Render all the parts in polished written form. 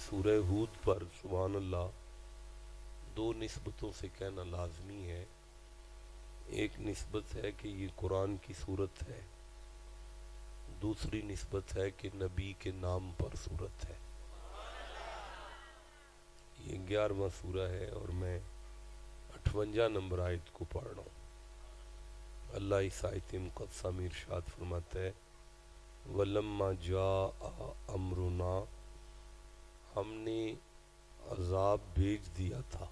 سورہ ہود پر سبحان اللہ دو نسبتوں سے کہنا لازمی ہے. ایک نسبت ہے کہ یہ قرآن کی صورت ہے، دوسری نسبت ہے کہ نبی کے نام پر صورت ہے. یہ 11واں سورہ ہے اور میں 58 نمبر آیت کو پڑھ رہا ہوں. اللہ اس آیت مقدسہ میں ارشاد فرماتا ہے وَلَمَّا جَاءَ أَمْرُنَا، ہم نے عذاب بھیج دیا تھا.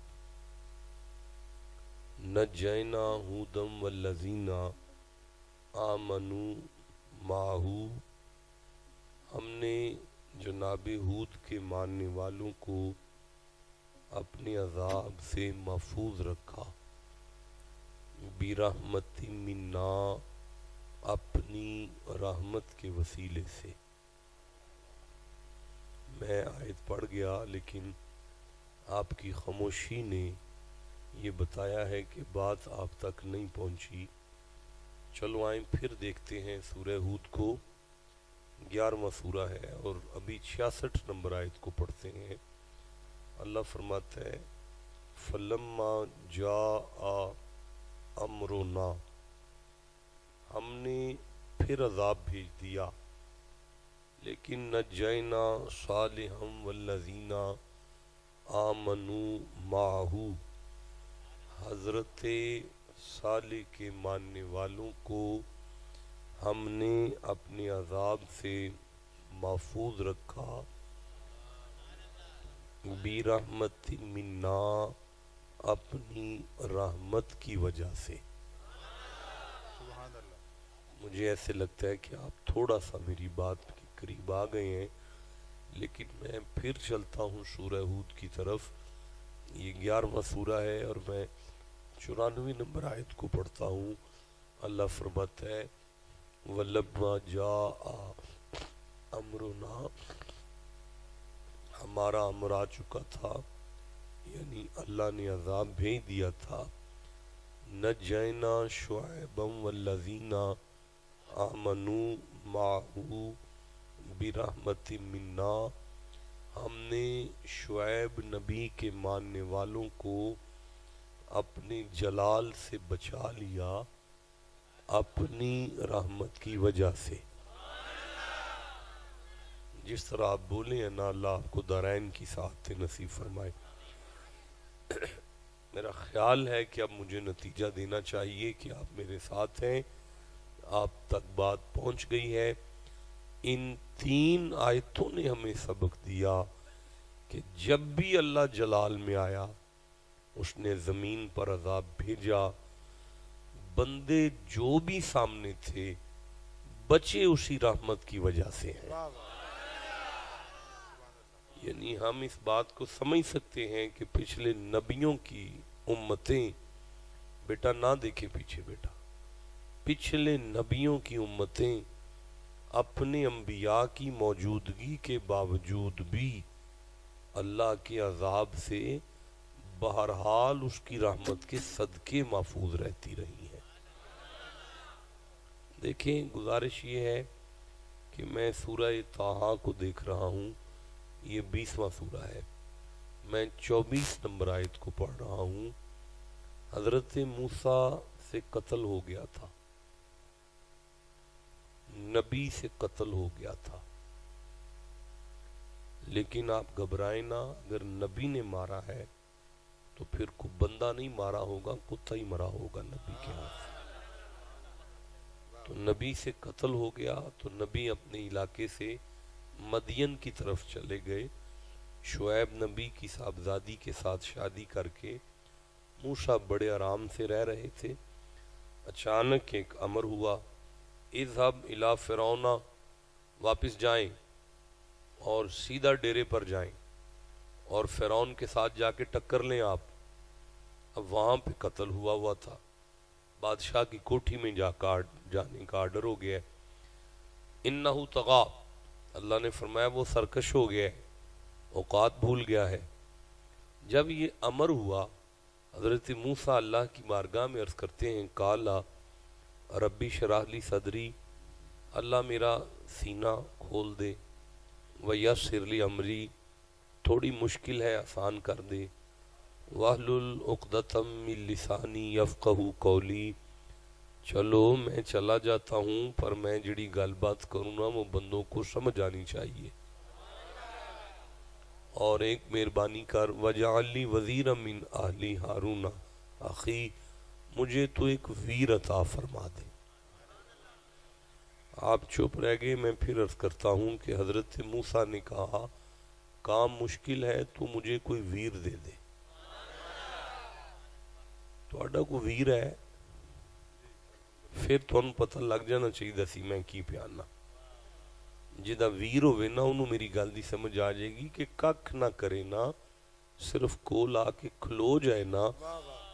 نَجَّيْنَا هُودًا وَالَّذِينَ آمَنُوا مَعَهُ، ہم نے جناب ہود کے ماننے والوں کو اپنے عذاب سے محفوظ رکھا. برحمت منا، اپنی رحمت کے وسیلے سے. میں آیت پڑھ گیا لیکن آپ کی خاموشی نے یہ بتایا ہے کہ بات آپ تک نہیں پہنچی. چلو آئیں پھر دیکھتے ہیں سورہ ہود کو. 11واں سورہ ہے اور ابھی 66 نمبر آیت کو پڑھتے ہیں. اللہ فرماتا ہے فَلَمَّا جَاءَ أَمْرُنَا، ہم نے پھر عذاب بھیج دیا لیکن نجینا صالحا والذین آمنوا معہ، حضرت صالح کے ماننے والوں کو ہم نے اپنے عذاب سے محفوظ رکھا. برحمت منا، اپنی رحمت کی وجہ سے. مجھے ایسے لگتا ہے کہ آپ تھوڑا سا میری بات کے قریب آ گئے ہیں، لیکن میں پھر چلتا ہوں سورہ ہود کی طرف. یہ 11واں سورہ ہے اور میں 94 نمبر آیت کو پڑھتا ہوں. اللہ فرماتا ہے وَلَمَّا جَاءَ أَمْرُنَا، ہمارا امر آ چکا تھا، یعنی اللہ نے عذاب بھیج دیا تھا. نجینا شعیبا والذین آمنوا معہ برحمت منا، ہم نے شعیب نبی کے ماننے والوں کو اپنے جلال سے بچا لیا اپنی رحمت کی وجہ سے. جس طرح آپ بولے ہیں نا، اللہ آپ کو دارین کی سعادت نصیب فرمائے. میرا خیال ہے کہ اب مجھے نتیجہ دینا چاہیے کہ آپ میرے ساتھ ہیں، آپ تک بات پہنچ گئی ہے. ان 3 آیتوں نے ہمیں سبق دیا کہ جب بھی اللہ جلال میں آیا اس نے زمین پر عذاب بھیجا. بندے جو بھی سامنے تھے بچے اسی رحمت کی وجہ سے ہیں. یعنی ہم اس بات کو سمجھ سکتے ہیں کہ پچھلے نبیوں کی امتیں، بیٹا نہ دیکھے پیچھے بیٹا، پچھلے نبیوں کی امتیں اپنے انبیاء کی موجودگی کے باوجود بھی اللہ کے عذاب سے بہرحال اس کی رحمت کے صدقے محفوظ رہتی رہی ہیں. دیکھیں، گزارش یہ ہے کہ میں سورہ طٰہٰ کو دیکھ رہا ہوں. یہ 20واں سورہ ہے. میں 24 نمبر آیت کو پڑھ رہا ہوں. حضرت موسیٰ سے قتل ہو گیا تھا، نبی سے قتل ہو گیا تھا، لیکن آپ گھبرائیں نہ. اگر نبی نے مارا ہے تو پھر کوئی بندہ نہیں مارا ہوگا، کتا ہی مرا ہوگا نبی کے ہاتھ سے. تو نبی سے قتل ہو گیا تو نبی اپنے علاقے سے مدین کی طرف چلے گئے. شعیب نبی کی صاحبزادی کے ساتھ شادی کر کے موسیٰ بڑے آرام سے رہ رہے تھے. اچانک ایک امر ہوا اذهب الی فرعون، واپس جائیں اور سیدھا ڈیرے پر جائیں اور فرعون کے ساتھ جا کے ٹکر لیں آپ. اب وہاں پہ قتل ہوا تھا، بادشاہ کی کوٹھی میں جانے کا آرڈر ہو گیا ہے. انہو طغی، اللہ نے فرمایا وہ سرکش ہو گیا ہے، اوقات بھول گیا ہے. جب یہ امر ہوا حضرت موسیٰ اللہ کی بارگاہ میں عرض کرتے ہیں قالا ربی شرح لی صدری، اللہ میرا سینہ کھول دے، ویسر لی امری، تھوڑی مشکل ہے آسان کر دے. واحلل عقدۃ من لسانی یفقہوا قولی. چلو میں چلا جاتا ہوں پر میں جڑی گل بات کروں نا وہ بندوں کو سمجھ آنی چاہیے. اور ایک مہربانی کر وجعل لی وزیرا من اہلی ہارون اخی، مجھے تو ایک ویر عطا فرما دے. آپ چپ رہ گئے. میں پھر عرض کرتا ہوں کہ حضرت موسیٰ نے کہا کام مشکل ہے تو مجھے کوئی ویر دے دے. تہاڈا کوئی ویر ہے پھر تھانوں پتہ لگ جانا چاہیے سی میں کی پیانا. جدا ویر ہوئے نا انہوں میری گل دی سمجھ آ جائے گی کہ ککھ نہ کرے نا، صرف کول آ کے کھلو جائے نا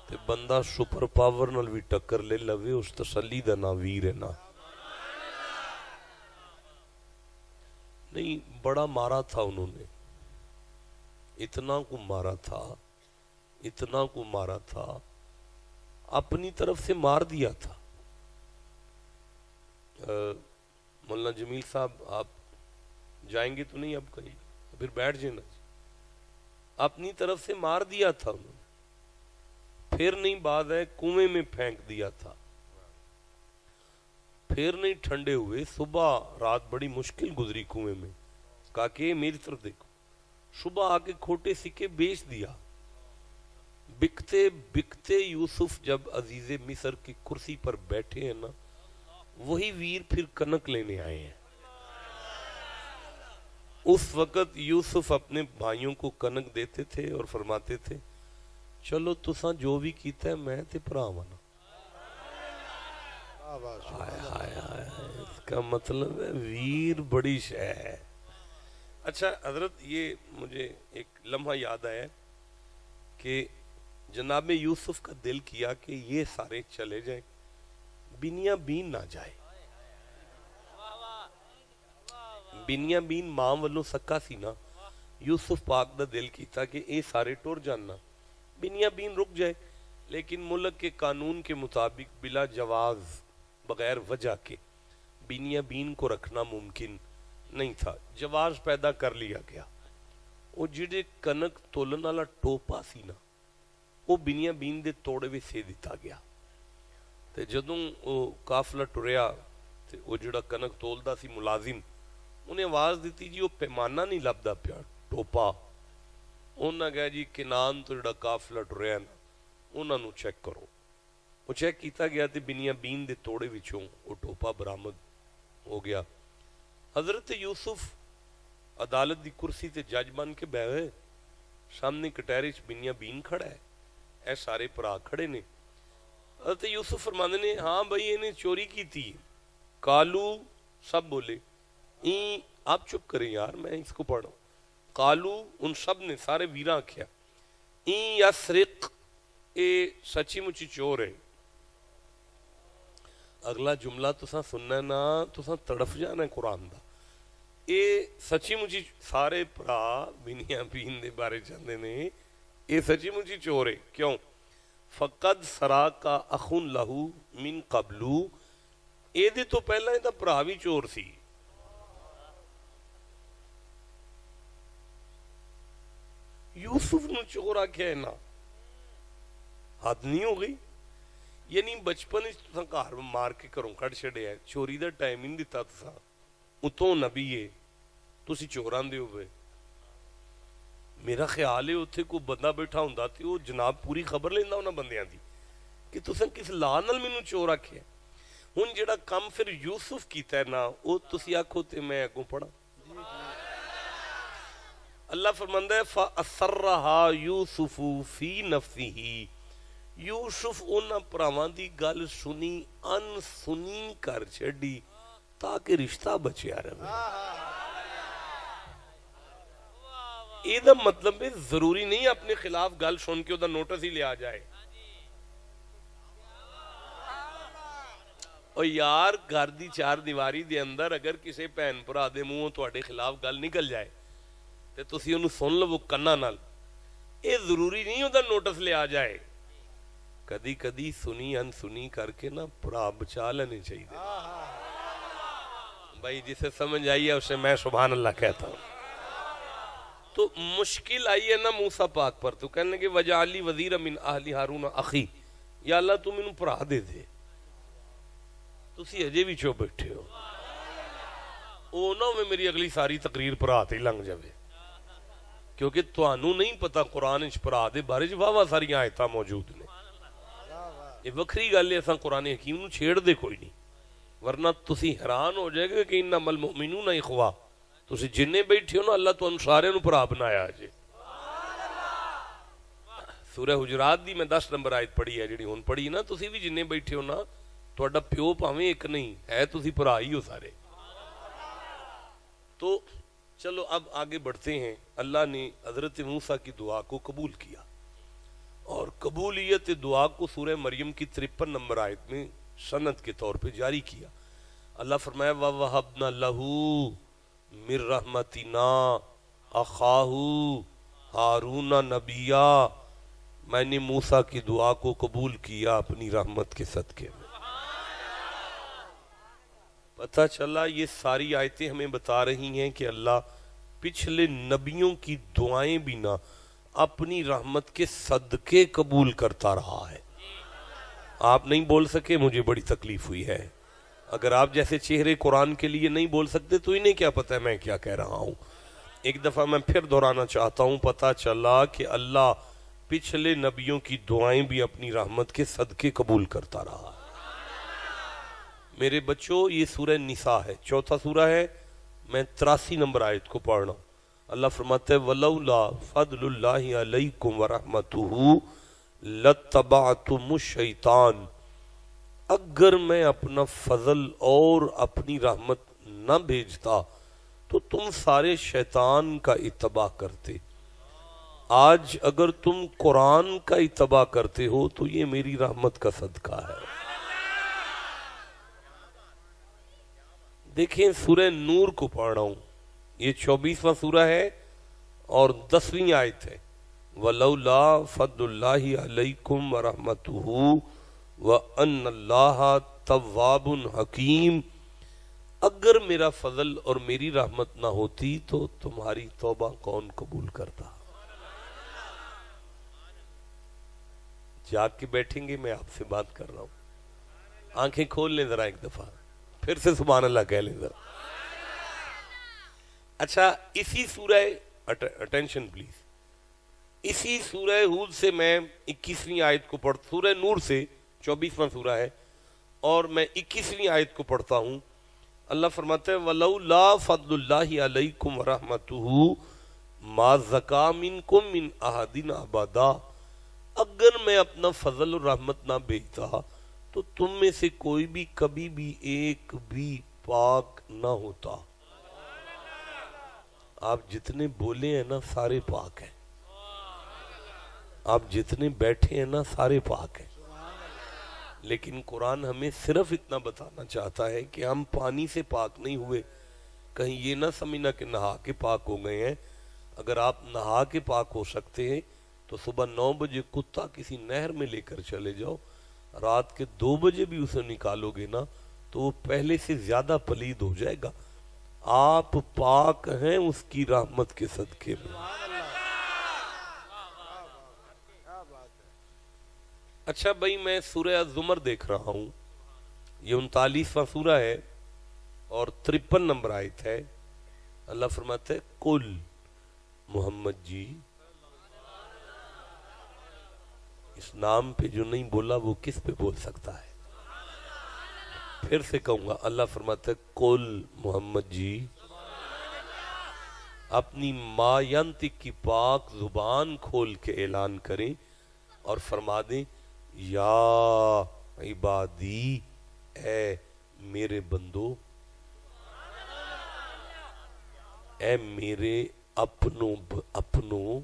تے بندہ سپر پاور نال بھی ٹکر لے لوے، اس تسلی دا نا ویر ہے نا. نہیں بڑا مارا تھا انہوں نے، اتنا کو مارا تھا، اتنا کو مارا تھا، اپنی طرف سے مار دیا تھا. مولانا جمیل صاحب آپ جائیں گے تو نہیں اب کہیں پھر بیٹھ جانا. اپنی طرف سے مار دیا تھا انہوں نے. پھر نہیں بات ہے کنویں میں پھینک دیا تھا. پھر نہیں ٹھنڈے ہوئے. صبح رات بڑی مشکل گزری کنویں میں. کہا کہ میری طرف دیکھو. صبح آ کے کھوٹے سکے بیچ دیا. بکتے بکتے یوسف جب عزیز مصر کی کرسی پر بیٹھے ہیں نا، وہی ویر پھر کنک لینے آئے ہیں. اس وقت یوسف اپنے بھائیوں کو کنک دیتے تھے اور فرماتے تھے چلو تساں جو بھی کیتا ہے میں تے بھراواں نا. اس کا مطلب ہے ویر بڑی شے ہے. اچھا حضرت یہ مجھے ایک لمحہ یاد آیا کہ جناب یوسف کا دل کیا کہ یہ سارے چلے جائیں، بنیامین نہ جائے. بنیامین ماں والوں سکا سی نا. یوسف پاک دا دل کیتا کہ اے سارے ٹور جاننا، بنیامین رک جائے. لیکن ملک کے قانون کے مطابق بلا جواز، بغیر وجہ کے بنیامین کو رکھنا ممکن نہیں تھا. جواز پیدا کر لیا گیا. وہ جڑے کنک تولن والا ٹوپا سی نا وہ بنیامین دے توڑے وی سے دیتا گیا. تے جدوں وہ قافلہ ٹریا تے وہ جڑا کنک تولدا سی ملازم انہیں آواز دیتی جی وہ پیمانہ نہیں لبدا پیا ٹوپا. انہاں کہا جی کنان تو جڑا قافلہ ٹریا نا انہاں نو چیک کرو. وہ چیک کیتا گیا تے بنیامین دے توڑے وچوں وہ ٹوپا برآمد ہو گیا. حضرت یوسف عدالت دی کرسی تے جج بن کے بیٹھے ہوئے. سامنے کٹہرے چ بنیامین کھڑا ہے، اے سارے بھرا کھڑے نے. حضرت یوسف فرماندے نے ہاں بھائی انہیں چوری کی تھی. کالو سب بولے. آپ چپ کریں یار میں اس کو پڑھوں. قالو ان سب نے سارے ویراں کیا این یسرق اے سچی مچی چور ہے. اگلا جملہ تساں سننا ہے نا تساں تڑف جانا ہے قرآن دا. اے سچی مچی سارے پرا بنیامین دے بارے چاہتے نے اے سچی مچی چور ہے. کیوں؟ فقد سرا کا اخن لہو من قبلو، اے دے تو پہلا دا پرا بھی چور سی. یوسف نو چور آکھیا ہے نا، حد نہیں ہو گئی؟ یعنی بچپن تساں گھر مار کے گھروں کڈ چھڈیا، چوری دا ٹائم ہی نہیں دتا تساں. اتوں نبی ہے تسی چوراں دے ہوئے. میرا خیال ہے اتھے کوئی بندہ بیٹھا ہوندا تے وہ جناب پوری خبر لیندا انہاں بندیاں دی کہ تساں کس لا نال مینوں چور آکھیا. ہن جڑا کم پھر یوسف کیتا ہے نا وہ تسی آکھو تے میں اگوں پڑھاں. اللہ فرماندا ہے فَأَسَرَّهَا يُوسُفُ فِي نَفْسِهِ، یوسف انہاں پراواں دی گل سنی ان سنی کر چھڈی تاکہ رشتہ بچیا رہے. یہ دا مطلب ہے ضروری نہیں اپنے خلاف گل سن کے دا نوٹس ہی لیا جائے. اور یار گھر دی چار دیواری دے اندر اگر کسی بہن بھرا دے منہوں تواڈے خلاف گل نکل جائے تے تسی انہوں سن لو کنا نال، اے ضروری نہیں دا نوٹس لیا جائے. کدی کدی سنی ان سنی کر کے نا بھرا بچا لینے چاہیے. بھائی جسے سمجھ آئی ہے اسے میں سبحان اللہ کہتا ہوں. تو مشکل آئی ہے نا موسیٰ پاک پر، تو کہنے لگے وجعلی وزیر من اہلی ہارون اخی، یا اللہ تم انہوں پڑھا دے دے، تسی اجے بھی چو بیٹھے ہو، اونا میں میری اگلی ساری تقریر پڑھا تے لنگ جاوے، کیونکہ توانوں نہیں پتا قرآن اچ پڑھا دے بارے چ واہ ساری آیتاں موجود نے، یہ وکری گل ہے، اساں قرآن حکیم نو چھیڑ دے کوئی نہیں، ورنہ تسی حیران ہو جائے گا کہ انما المؤمنون اخوا، تسی جننے بیٹھے ہو نا اللہ تو سارے نو بھرا بنایا جے۔ سورہ حجرات دی میں 10 نمبر آیت پڑھی ہے جڑی ہن پڑھی نا، تسی بھی جننے بیٹھے ہو نا، تہاڈا پیو بھاویں ایک نہیں ہے، تسی بھرا ہی ہو سارے۔ تو چلو اب آگے بڑھتے ہیں۔ اللہ نے حضرت موسیٰ کی دعا کو قبول کیا، اور قبولیت دعا کو سورہ مریم کی 53 نمبر آیت میں سند کے طور پہ جاری کیا۔ اللہ فرمایا وَوَهَبْنَا لَهُ مِن رَحْمَتِنَا أَخَاهُ ہارون نبیّا، میں نے موسیٰ کی دعا کو قبول کیا اپنی رحمت کے صدقے میں۔ پتہ چلا یہ ساری آیتیں ہمیں بتا رہی ہیں کہ اللہ پچھلے نبیوں کی دعائیں بھی نہ اپنی رحمت کے صدقے قبول کرتا رہا ہے۔ آپ نہیں بول سکے، مجھے بڑی تکلیف ہوئی ہے۔ اگر آپ جیسے چہرے قرآن کے لیے نہیں بول سکتے تو انہیں کیا پتہ ہے میں کیا کہہ رہا ہوں۔ ایک دفعہ میں پھر دہرانا چاہتا ہوں، پتہ چلا کہ اللہ پچھلے نبیوں کی دعائیں بھی اپنی رحمت کے صدقے قبول کرتا رہا ہے۔ میرے بچوں، یہ سورہ نساء ہے، چوتھا سورہ ہے، میں 83 نمبر آیت کو پڑھ رہا ہوں۔ اللہ فرماتا ہے وَلَوْلَا فَضْلُ اللَّهِ عَلَيْكُمْ وَرَحْمَتُهُ لَاتَّبَعْتُمُ الشَّيْطَانَ، اگر میں اپنا فضل اور اپنی رحمت نہ بھیجتا تو تم سارے شیطان کا اتباع کرتے۔ آج اگر تم قرآن کا اتباع کرتے ہو تو یہ میری رحمت کا صدقہ ہے۔ دیکھیں سورہ نور کو پڑھ رہا ہوں، یہ 24واں سورہ ہے اور 10ویں آیت ہے۔ وَلَوْلَا فَضْلُ اللَّهِ عَلَيْكُمْ وَرَحْمَتُهُ وَأَنَّ اللَّهَ تَوَّابٌ حَکِيمٌ، اگر میرا فضل اور میری رحمت نہ ہوتی تو تمہاری توبہ کون قبول کرتا۔ جاگ کے بیٹھیں گے، میں آپ سے بات کر رہا ہوں، آنکھیں کھول لیں ذرا ایک دفعہ، پھر سے سبحان اللہ کہہ لیں ذرا۔ اچھا، اسی سورہ اٹینشن پلیز، اسی سورہ ہود سے میں 21ویں آیت کو پڑھتا، سورہ نور سے 24واں سورہ ہے اور میں 21ویں آیت کو پڑھتا ہوں۔ اللہ فرماتا ہے وَلَوْلَا فَضْلُ اللَّهِ عَلَيْكُمْ وَرَحْمَتُهُ مَا زَكَىٰ مِنْكُمْ مِنْ أَحَدٍ أَبَدًا، اگر میں اپنا فضل اور رحمت نہ بھیجتا تو تم میں سے کوئی بھی کبھی بھی ایک بھی پاک نہ ہوتا۔ آپ جتنے بولے ہیں نا سارے پاک ہیں، آپ جتنے بیٹھے ہیں نا سارے پاک ہیں، لیکن قرآن ہمیں صرف اتنا بتانا چاہتا ہے کہ ہم پانی سے پاک نہیں ہوئے۔ کہیں یہ نہ سمجھنا کہ نہا کے پاک ہو گئے ہیں۔ اگر آپ نہا کے پاک ہو سکتے ہیں تو صبح 9 بجے کتا کسی نہر میں لے کر چلے جاؤ، رات کے 2 بجے بھی اسے نکالو گے نا تو وہ پہلے سے زیادہ پلید ہو جائے گا۔ آپ پاک ہیں اس کی رحمت کے صدقے میں۔ اچھا بھائی، میں سورہ الزمر دیکھ رہا ہوں، یہ 39واں سورہ ہے اور 53 نمبر آیت ہے۔ اللہ فرماتا ہے قل، محمد جی، اس نام پہ جو نہیں بولا وہ کس پہ بول سکتا ہے؟ پھر سے کہوں گا، اللہ فرماتا ہے قل، محمد جی، اپنی ما ینطق کی پاک زبان کھول کے اعلان کریں اور فرما دیں یا عبادی، اے میرے بندو، اے میرے اپنوں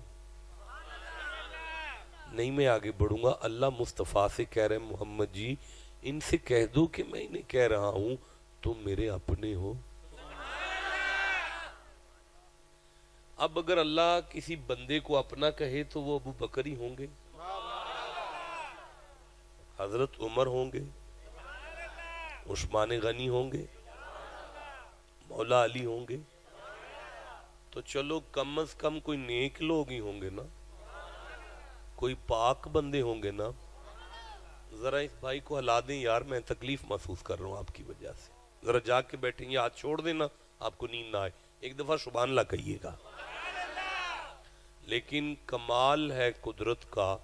نہیں، میں آگے بڑھوں گا۔ اللہ مصطفیٰ سے کہہ رہے محمد جی ان سے کہہ دو کہ میں انہیں کہہ رہا ہوں تم میرے اپنے ہو۔ اب اگر اللہ کسی بندے کو اپنا کہے تو وہ ابو بکر ہی ہوں گے، حضرت عمر ہوں گے، عثمان غنی ہوں گے، مولا علی ہوں گے۔ تو چلو کم از کم کوئی نیک لوگ ہی ہوں گے نا، کوئی پاک بندے ہوں گے نا. ذرا اس بھائی کو ہلا دیں یار، میں تکلیف محسوس کر رہا ہوں آپ کی وجہ سے. ذرا جا کے بیٹھیں گے، ہاتھ چھوڑ دینا، آپ کو نیند نہ آئے. ایک دفعہ سبحان اللہ کہیے گا. لیکن کمال ہے قدرت کا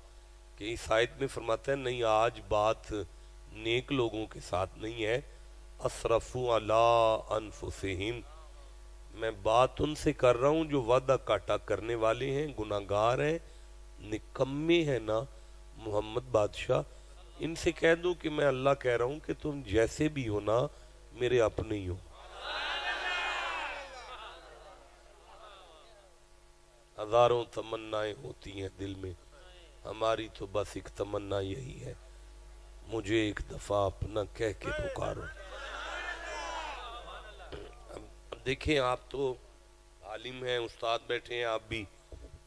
کہ اس آیت میں فرماتا ہے نہیں، آج بات نیک لوگوں کے ساتھ نہیں ہے. اسرفوا علی انفسہم، میں بات ان سے کر رہا ہوں جو وعدہ کاٹا کرنے والے ہیں، گناہگار ہیں، نکمے ہیں نا. محمد بادشاہ ان سے کہہ دو کہ میں اللہ کہہ رہا ہوں کہ تم جیسے بھی ہو نا میرے اپنے ہی ہو. ہزاروں تمنائیں ہوتی ہیں دل میں، ہماری تو بس ایک تمنا یہی ہے، مجھے ایک دفعہ اپنا کہہ کے پکارو. اب دیکھیں، آپ تو عالم ہیں، استاد بیٹھے ہیں، آپ بھی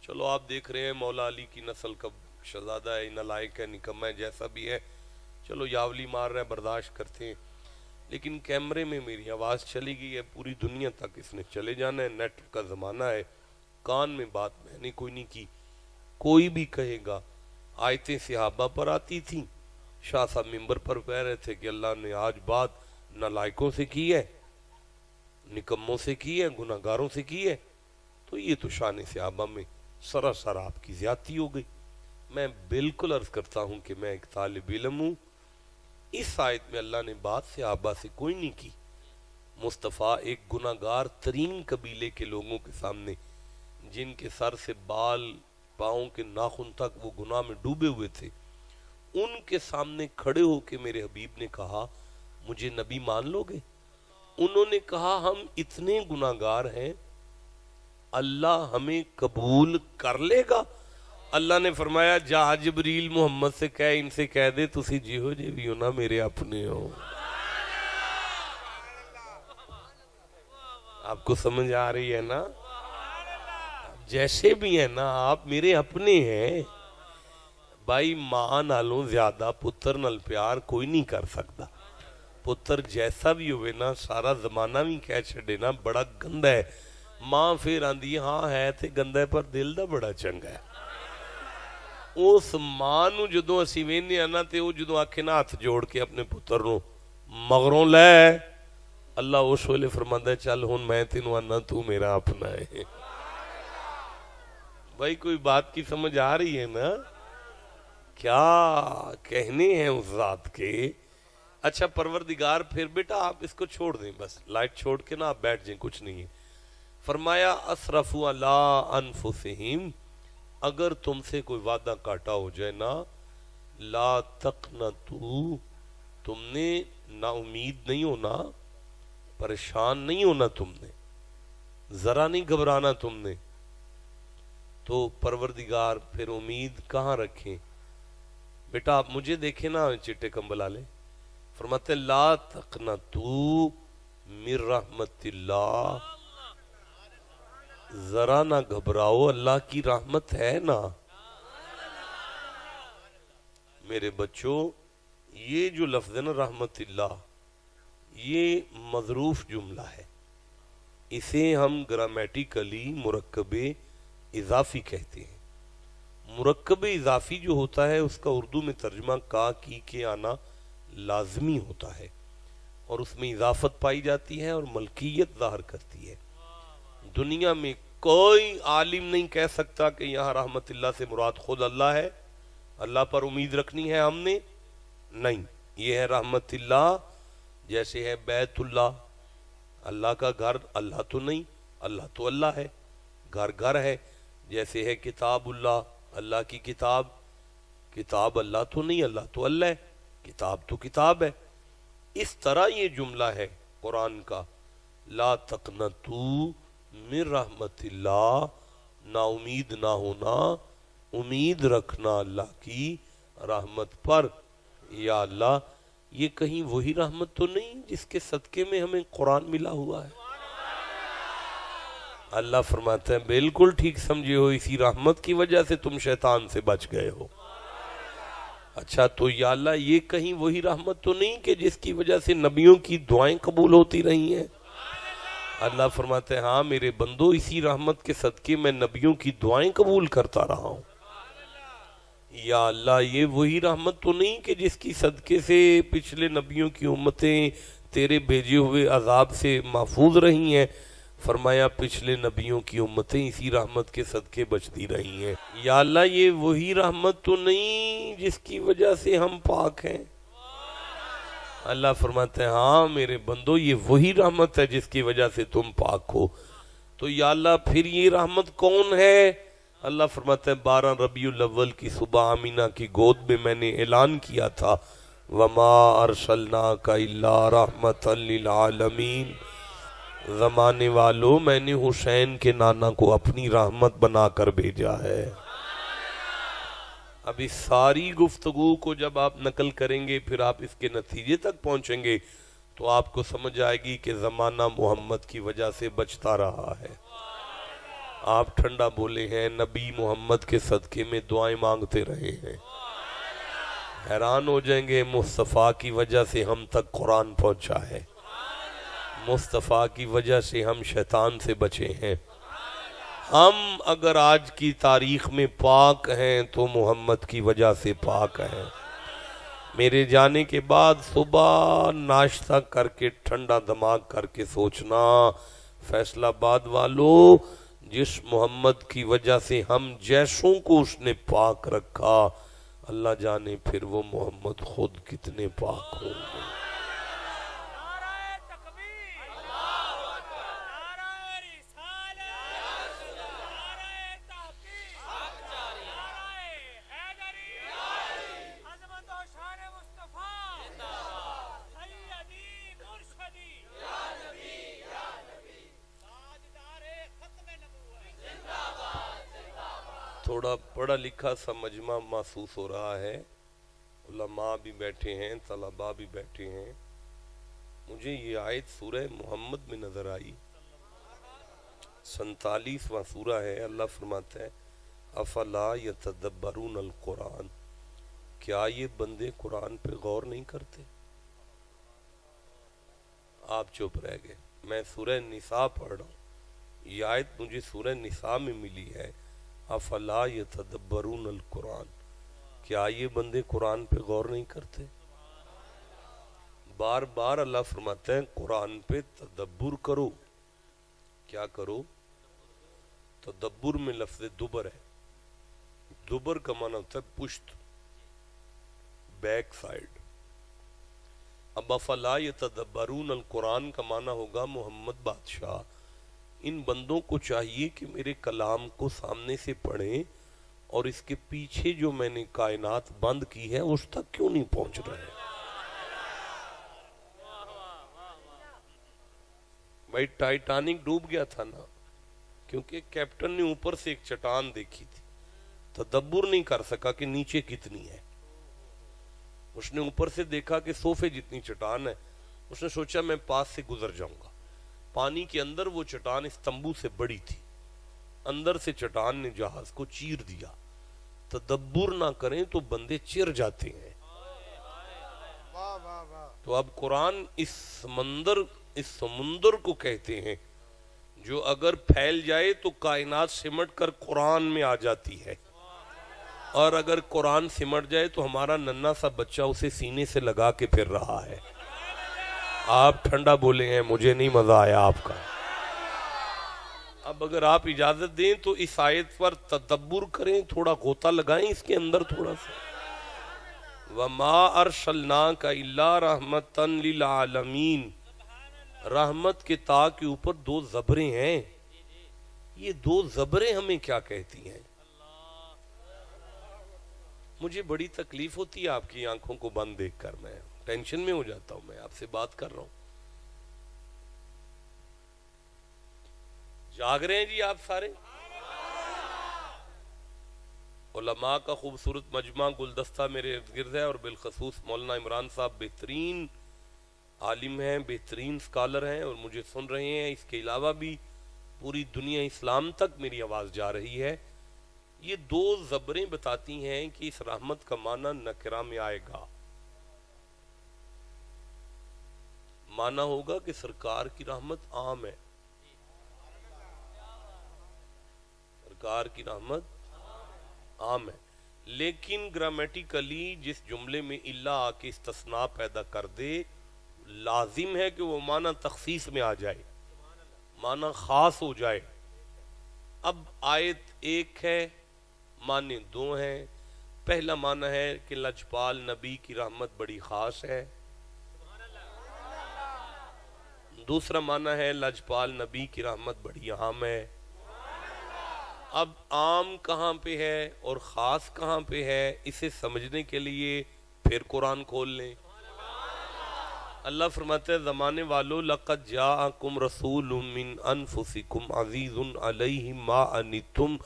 چلو آپ دیکھ رہے ہیں مولا علی کی نسل کا شہزادہ ہے، نالائق ہے، نکمہ ہے، جیسا بھی ہے، چلو یاولی مار رہا ہے، برداشت کرتے ہیں. لیکن کیمرے میں میری آواز چلی گئی ہے، پوری دنیا تک اس نے چلے جانا ہے، نیٹ کا زمانہ ہے. کان میں بات میں نے کوئی نہیں کی. کوئی بھی کہے گا آیتیں صحابہ پر آتی تھیں، شاہ صاحب ممبر پر کہہ رہے تھے کہ اللہ نے آج بات نالائکوں سے کی ہے، نکموں سے کی ہے، گناہگاروں سے کی ہے، تو یہ تو شان صحابہ میں سراسر آپ کی زیادتی ہو گئی. میں بالکل عرض کرتا ہوں کہ میں ایک طالب علم ہوں. اس آیت میں اللہ نے بات صحابہ سے کوئی نہیں کی. مصطفیٰ ایک گناہگار ترین قبیلے کے لوگوں کے سامنے، جن کے سر سے بال پاؤں کے ناخن تک وہ گناہ میں ڈوبے ہوئے تھے، ان کے سامنے کھڑے ہو کے میرے حبیب نے کہا مجھے نبی مان لو گے؟ انہوں نے کہا ہم اتنے گناہگار ہیں، اللہ ہمیں قبول کر لے گا؟ اللہ نے فرمایا جا جبریل محمد سے کہہ، ان سے کہہ دے تسی جیہو جے بھی ہو نا میرے اپنے ہو. آپ کو سمجھ آ رہی ہے نا؟ جیسے بھی ہیں نا آپ میرے اپنے ہیں. بھائی ماں نالوں زیادہ پتر نال پیار کوئی نہیں کر سکتا. پتر جیسا بھی ہوئے نا، سارا زمانہ بھی کہہ چھڑے نا بڑا گندا ہے، ماں پھر آندھی ہاں ہے تے گندا ہے پر دل دا بڑا چنگا ہے. اس ماں نو جدوں اسی ویندے آنا تے وہ جدوں آکھے نا ہاتھ جوڑ کے اپنے پتر نو مغروں لے، اللہ اس ویلے فرماندا ہے چل ہن میں تینوں آنا تو میرا اپنا ہے. بھائی کوئی بات کی سمجھ آ رہی ہے نا؟ کیا کہنے ہیں اس ذات کے. اچھا پروردگار پھر بیٹا آپ اس کو چھوڑ دیں، بس لائٹ چھوڑ کے نا آپ بیٹھ جائیں، کچھ نہیں ہے. فرمایا اسرفوا علی انفسہم، اگر تم سے کوئی وعدہ کاٹا ہو جائے نا، لا تقنطوا، تم نے نا امید نہیں ہونا، پریشان نہیں ہونا، تم نے ذرا نہیں گھبرانا. تم نے تو پروردگار پھر امید کہاں رکھیں؟ بیٹا آپ مجھے دیکھیں نا چٹے کمبل والے، فرماتے ہیں لا تقنطوا من رحمت اللہ، ذرا نہ گھبراؤ، اللہ کی رحمت ہے نا. میرے بچوں یہ جو لفظ ہے نا رحمت اللہ، یہ مظروف جملہ ہے، اسے ہم گرامیٹیکلی مرکب اضافی کہتے ہیں. مرکب اضافی جو ہوتا ہے اس کا اردو میں ترجمہ کا کی کے آنا لازمی ہوتا ہے، اور اس میں اضافت پائی جاتی ہے اور ملکیت ظاہر کرتی ہے. دنیا میں کوئی عالم نہیں کہہ سکتا کہ یہاں رحمت اللہ سے مراد خود اللہ ہے، اللہ پر امید رکھنی ہے ہم نے، نہیں. یہ ہے رحمت اللہ، جیسے ہے بیت اللہ، اللہ کا گھر، اللہ تو نہیں، اللہ تو اللہ ہے، گھر گھر ہے. جیسے ہے کتاب اللہ، اللہ کی کتاب، کتاب اللہ تو نہیں، اللہ تو اللہ ہے، کتاب تو کتاب ہے. اس طرح یہ جملہ ہے قرآن کا، لا تقنطوا من رحمت اللہ، نا امید نہ ہونا، امید رکھنا اللہ کی رحمت پر. یا اللہ یہ کہیں وہی رحمت تو نہیں جس کے صدقے میں ہمیں قرآن ملا ہوا ہے؟ اللہ فرماتا ہے بالکل ٹھیک سمجھے ہو، اسی رحمت کی وجہ سے تم شیطان سے بچ گئے ہو. اچھا تو یا اللہ یہ کہیں وہی رحمت تو نہیں کہ جس کی وجہ سے نبیوں کی دعائیں قبول ہوتی رہی ہیں؟ اللہ فرماتے ہیں ہاں میرے بندو اسی رحمت کے صدقے میں نبیوں کی دعائیں قبول کرتا رہا ہوں۔ یا اللہ یہ وہی رحمت تو نہیں کہ جس کی صدقے سے پچھلے نبیوں کی امتیں تیرے بھیجے ہوئے عذاب سے محفوظ رہی ہیں؟ فرمایا پچھلے نبیوں کی امتیں اسی رحمت کے صدقے بچتی رہی ہیں۔ یا اللہ یہ وہی رحمت تو نہیں جس کی وجہ سے ہم پاک ہیں؟ اللہ فرماتے ہیں ہاں میرے بندو یہ وہی رحمت ہے جس کی وجہ سے تم پاک ہو۔ تو یا اللہ پھر یہ رحمت کون ہے؟ اللہ فرماتے ہیں 12 ربیع الاول کی صبح آمینہ کی گود میں میں نے اعلان کیا تھا وَمَا أَرْسَلْنَاكَ إِلَّا رَحْمَةً لِّلْعَالَمِينَ، زمانے والوں میں نے حسین کے نانا کو اپنی رحمت بنا کر بھیجا ہے۔ اب اس ساری گفتگو کو جب آپ نقل کریں گے پھر آپ اس کے نتیجے تک پہنچیں گے تو آپ کو سمجھ آئے گی کہ زمانہ محمد کی وجہ سے بچتا رہا ہے۔ آپ ٹھنڈا بولے ہیں نبی محمد کے صدقے میں دعائیں مانگتے رہے ہیں۔ حیران ہو جائیں گے مصطفیٰ کی وجہ سے ہم تک قرآن پہنچا ہے، مصطفیٰ کی وجہ سے ہم شیطان سے بچے ہیں۔ ہم اگر آج کی تاریخ میں پاک ہیں تو محمد کی وجہ سے پاک ہیں۔ میرے جانے کے بعد صبح ناشتہ کر کے ٹھنڈا دماغ کر کے سوچنا فیصل آباد والو جس محمد کی وجہ سے ہم جیسوں کو اس نے پاک رکھا، اللہ جانے پھر وہ محمد خود کتنے پاک ہوں گے۔ تھوڑا پڑھا لکھا سا مجمع محسوس ہو رہا ہے، علماء بھی بیٹھے ہیں، طلباء بھی بیٹھے ہیں۔ مجھے یہ آیت سورہ محمد میں نظر آئی، 47واں سورہ ہے۔ اللہ فرماتا ہے افلا یتدبرون القرآن، کیا یہ بندے قرآن پہ غور نہیں کرتے؟ آپ چپ رہ گئے۔ میں سورہ نساء پڑھ رہا ہوں، یہ آیت مجھے سورہ نساء میں ملی ہے، افلا یتدبرون القرآن، کیا یہ بندے قرآن پہ غور نہیں کرتے؟ بار بار اللہ فرماتے ہیں قرآن پہ تدبر کرو۔ کیا کرو؟ تدبر میں لفظ دبر ہے، دبر کا معنی ہوتا ہے پشت، بیک سائڈ۔ اب افلا یتدبرون القرآن کا معنی ہوگا محمد بادشاہ ان بندوں کو چاہیے کہ میرے کلام کو سامنے سے پڑھیں اور اس کے پیچھے جو میں نے کائنات بند کی ہے اس تک کیوں نہیں پہنچ رہے؟ بھائی ٹائٹانک ڈوب گیا تھا نا، کیونکہ کیپٹن نے اوپر سے ایک چٹان دیکھی تھی، تدبر نہیں کر سکا کہ نیچے کتنی ہے۔ اس نے اوپر سے دیکھا کہ صوفے جتنی چٹان ہے، اس نے سوچا میں پاس سے گزر جاؤں گا۔ پانی کے اندر وہ چٹان اس تمبو سے بڑی تھی، اندر سے چٹان نے جہاز کو چیر دیا۔ تدبر نہ کریں تو بندے چر جاتے ہیں۔ تو اب قرآن اس سمندر کو کہتے ہیں جو اگر پھیل جائے تو کائنات سمٹ کر قرآن میں آ جاتی ہے، اور اگر قرآن سمٹ جائے تو ہمارا ننھا سا بچہ اسے سینے سے لگا کے پھر رہا ہے۔ آپ ٹھنڈا بولے ہیں، مجھے نہیں مزہ آیا آپ کا۔ اب اگر آپ اجازت دیں تو اس آیت پر تدبر کریں، تھوڑا غوطہ لگائیں اس کے اندر تھوڑا سا۔ وَمَا أَرْسَلْنَاكَ إِلَّا رَحْمَةً لِّلْعَالَمِينَ، رحمت کے تا کے اوپر 2 زبریں ہیں۔ یہ 2 زبریں ہمیں کیا کہتی ہیں؟ مجھے بڑی تکلیف ہوتی ہے آپ کی آنکھوں کو بند دیکھ کر، میں ٹینشن میں ہو جاتا ہوں، میں آپ سے بات کر رہا ہوں۔ جاگ رہے ہیں جی آپ سارے؟ علماء کا خوبصورت مجمع گلدستہ میرے ارد گرد ہے، اور بالخصوص مولانا عمران صاحب بہترین عالم ہیں، بہترین سکالر ہیں اور مجھے سن رہے ہیں۔ اس کے علاوہ بھی پوری دنیا اسلام تک میری آواز جا رہی ہے۔ یہ 2 زبریں بتاتی ہیں کہ اس رحمت کا معنی نکرہ میں آئے گا۔ معنی ہوگا کہ سرکار کی رحمت عام ہے، سرکار کی رحمت عام ہے. لیکن گرامیٹیکلی جس جملے میں الا آ کے استثناء پیدا کر دے لازم ہے کہ وہ معنی تخصیص میں آ جائے, معنی خاص ہو جائے. اب آیت ایک ہے, معنی دو ہیں. پہلا معنی ہے کہ لجپال نبی کی رحمت بڑی خاص ہے. دوسرا معنی ہے لجپال نبی کی رحمت بڑی عام ہے. اب عام کہاں پہ ہے اور خاص کہاں پہ ہے, اسے سمجھنے کے لیے پھر قرآن کھول لیں. اللہ فرماتے ہیں زمانے والو لقد جاءکم رسول من انفسکم عزیز علیہ ما عنتم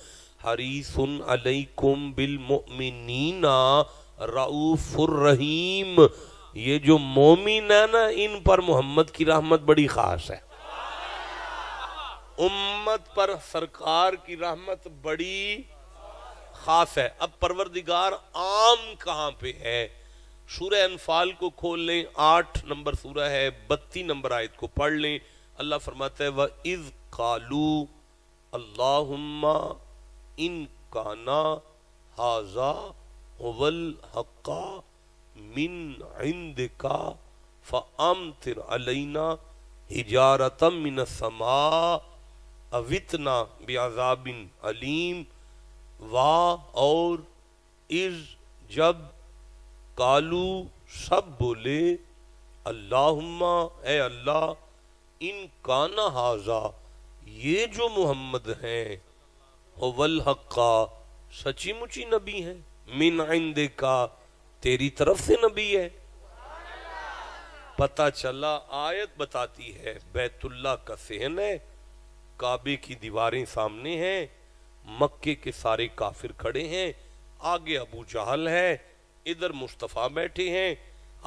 حریص علیکم بالمؤمنین رؤوف الرحیم. یہ جو مومن ہے نا, ان پر محمد کی رحمت بڑی خاص ہے. امت پر سرکار کی رحمت بڑی خاص ہے. اب پروردگار عام کہاں پہ ہے؟ سورہ انفال کو کھول لیں, 8 نمبر سورہ ہے, 32 نمبر آیت کو پڑھ لیں. اللہ فرماتا ہے وَإِذْ قَالُوا اللَّهُمَّ إِنْ كَانَ هَذَا هُوَ الْحَقَّ مِنْ عِنْدِكَ فَأَمْطِرْ عَلَيْنَا حِجَارَةً مِنَ السَّمَاءِ أَوْ ائْتِنَا بِعَذَابٍ أَلِيمٍ. اور اذ جب قالو سب بولے اللہم اے اللہ ان کانا ہاذا یہ جو محمد ہیں هو الحق سچی مچی نبی ہیں, من عندکا تیری طرف سے نبی ہے. پتہ چلا آیت بتاتی ہے بیت اللہ کا صحن ہے, کعبے کی دیواریں سامنے ہیں, مکے کے سارے کافر کھڑے ہیں, آگے ابو جہل ہے, ادھر مصطفیٰ بیٹھے ہیں.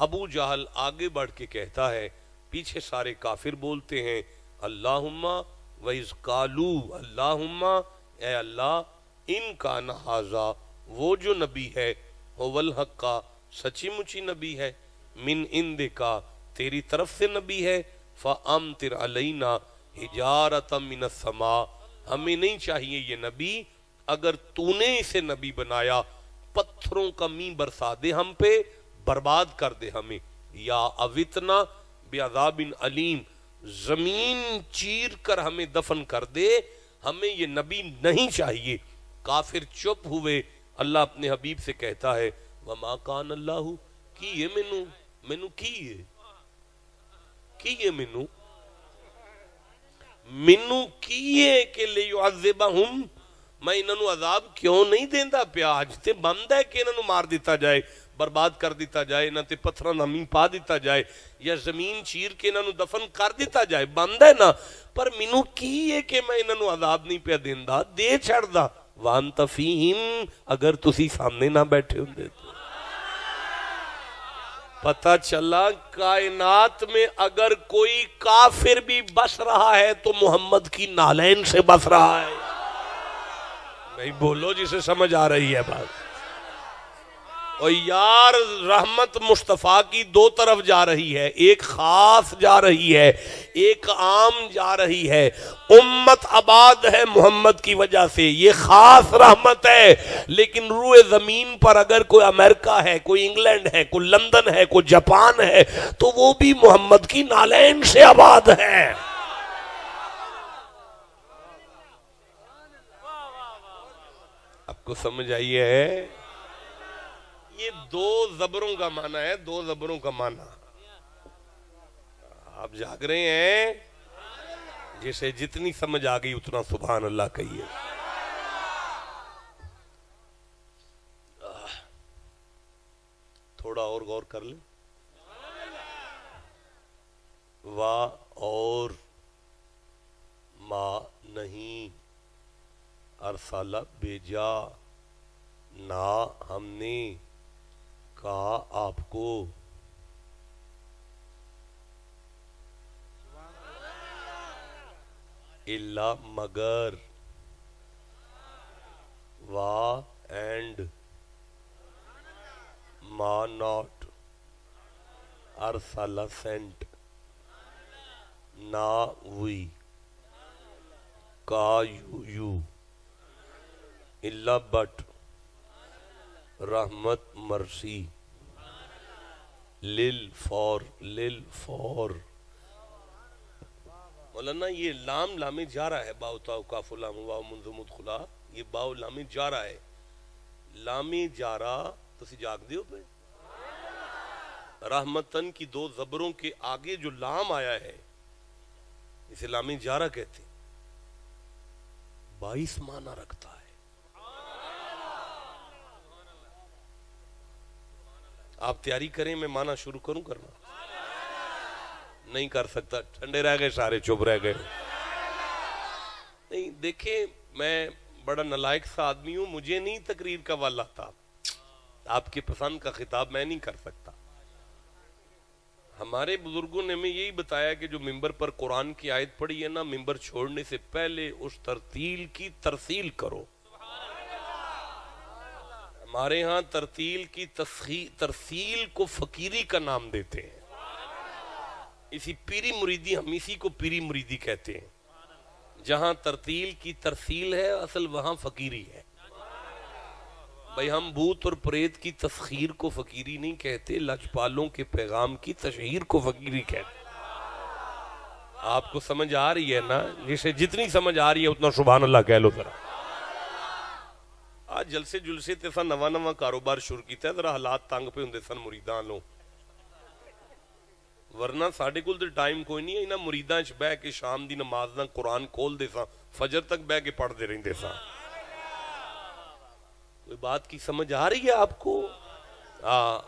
ابو جہل آگے بڑھ کے کہتا ہے, پیچھے سارے کافر بولتے ہیں اللہم وَإِذْ قَالُوا اللہم اے اللہ ان کان ھذا وہ جو نبی ہے هو الحق سچی مچی نبی ہے, من عندکا تیری طرف سے نبی ہے, فَأَمْطِرْ عَلَيْنَا حِجَارَةً مِنَ السَّمَاءِ ہمیں نہیں چاہیے یہ نبی, اگر تو نے اسے نبی بنایا پتھروں کا مینہ برسا دے ہم پہ, برباد کر دے ہمیں. یا اوتنا بعذاب علیم زمین چیر کر ہمیں دفن کر دے, ہمیں یہ نبی نہیں چاہیے. کافر چپ ہوئے. اللہ اپنے حبیب سے کہتا ہے وما کان اللہ کیے مینو کیے مینو کیے کہ لیعذبہم میں انہوں نے عذاب کیوں نہیں دیندہ پیا, اج تے بند ہے کہ انہوں مار دیتا جائے, برباد کر دیتا جائے, انہوں تے پتھران ہمیں پا دیتا جائے, یا زمین چیر کے انہوں دفن کر دیتا جائے, بند ہے نا. پر مینو کی ہے کہ میں انہوں عذاب نہیں پیا دیندہ, دے چھڑ دا. وانت فیہم اگر تسی سامنے نہ بیٹھے ہوں دے تو. پتہ چلا کائنات میں اگر کوئی کافر بھی بس رہا ہے تو محمد کی نالین سے بس رہا ہے. نہیں بولو جسے سمجھ آ رہی ہے بات. اور یار رحمت مصطفیٰ کی دو طرف جا رہی ہے, ایک خاص جا رہی ہے, ایک عام جا رہی ہے. امت آباد ہے محمد کی وجہ سے, یہ خاص رحمت ہے. لیکن روئے زمین پر اگر کوئی امریکہ ہے, کوئی انگلینڈ ہے, کوئی لندن ہے, کوئی جاپان ہے, تو وہ بھی محمد کی نالین سے آباد ہے. آپ کو سمجھ آئی ہے؟ یہ دو زبروں کا معنی ہے, دو زبروں کا معنی. آپ جاگ رہے ہیں؟ جسے جتنی سمجھ آ گئی اتنا سبحان اللہ کہیے. تھوڑا اور غور کر لیں. وا اور ما نہیں, ارسالہ بھیجا, نہ ہم نے کہا آپ کو, الا مگر, وا اینڈ, ما ناٹ, ارسالہ سینٹ, نہ وی, کا یو, الا بٹ رحمت مرسی للفور مولانا یہ لام جارہ ہے، باؤ تاؤ کاف لام واو منذ مدخلا، یہ باؤ لام جارہ ہے، لام جارہ تسی جاگ دیو پہ رحمتن کی دو زبروں کے آگے جو لام آیا ہے اسے لام جارہ کہتے ہیں، 22 معنی رکھتا ہے۔ آپ تیاری کریں، میں معنی شروع کروں کرنا؟ نہیں کر سکتا، ٹھنڈے رہ گئے سارے، چپ رہ گئے۔ نہیں دیکھیں، میں بڑا نالائق سا آدمی ہوں، مجھے نہیں تقریر کا والا تھا، آپ کے پسند کا خطاب میں نہیں کر سکتا۔ ہمارے بزرگوں نے ہمیں یہی بتایا کہ جو ممبر پر قرآن کی آیت پڑھی ہے نا، ممبر چھوڑنے سے پہلے اس ترتیل کی ترسیل کرو۔ ہمارے ہاں ترتیل کی ترسیل کو فقیری کا نام دیتے ہیں، اسی پیری مریدی، ہم اسی کو پیری مریدی کہتے ہیں۔ جہاں ترتیل کی ترسیل ہے اصل وہاں فقیری ہے۔ بھئی ہم بھوت اور پریت کی تسخیر کو فقیری نہیں کہتے، لجپالوں کے پیغام کی تشہیر کو فقیری کہتے۔ آپ کو سمجھ آ رہی ہے نا؟ جسے جتنی سمجھ آ رہی ہے اتنا سبحان اللہ کہہ لو ذرا۔ آج جلسے جلسے تے سا نواں کاروبار شروع کیتا ہے، ذرا حالات تنگ پہ ہوندے سن مریدان لو، ورنہ ساڑھے کل دے ٹائم کوئی نہیں ہے، انہاں مریدان چ بہ کے شام دی نماز نہ قرآن کھول دے سا، فجر تک بہ کے پڑھ دے رہندے سا۔ کوئی بات کی سمجھ آ رہی ہے آپ کو؟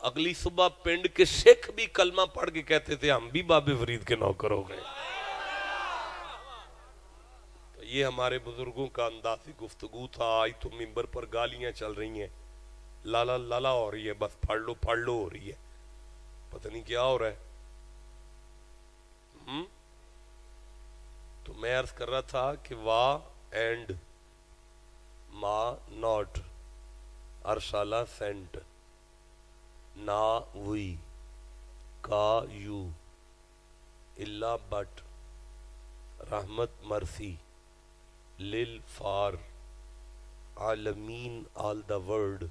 اگلی صبح پنڈ کے سکھ بھی کلمہ پڑھ کے کہتے تھے ہم بھی بابے فرید کے نوکر ہو گئے۔ تو یہ ہمارے بزرگوں کا انداز گفتگو تھا۔ آج تو ممبر پر گالیاں چل رہی ہیں، لالا لالا ہو رہی ہے، بس پڑھ لو ہو رہی ہے، پتہ نہیں کیا ہو رہا ہے۔ تو میں عرض کر رہا تھا کہ وا اینڈ ما ناٹ ارسالہ سینٹ، نا وی کا یو الا بٹ رحمت مرسی للفار عالمین آل دا ورلڈ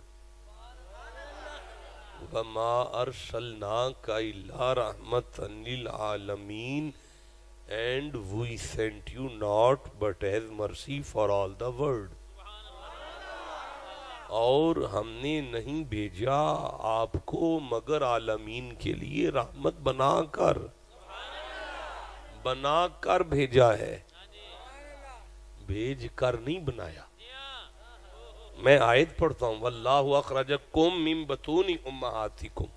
وما ارسلناک الا رحمت للعالمین and we sent you not but as mercy for all the world۔ اور ہم نے نہیں بھیجا آپ کو مگر عالمین کے لیے رحمت بنا کر بھیجا ہے، بھیج کر نہیں بنایا۔ میں آیت پڑھتا ہوں، واللہ اخرجکم من بطون امہاتکم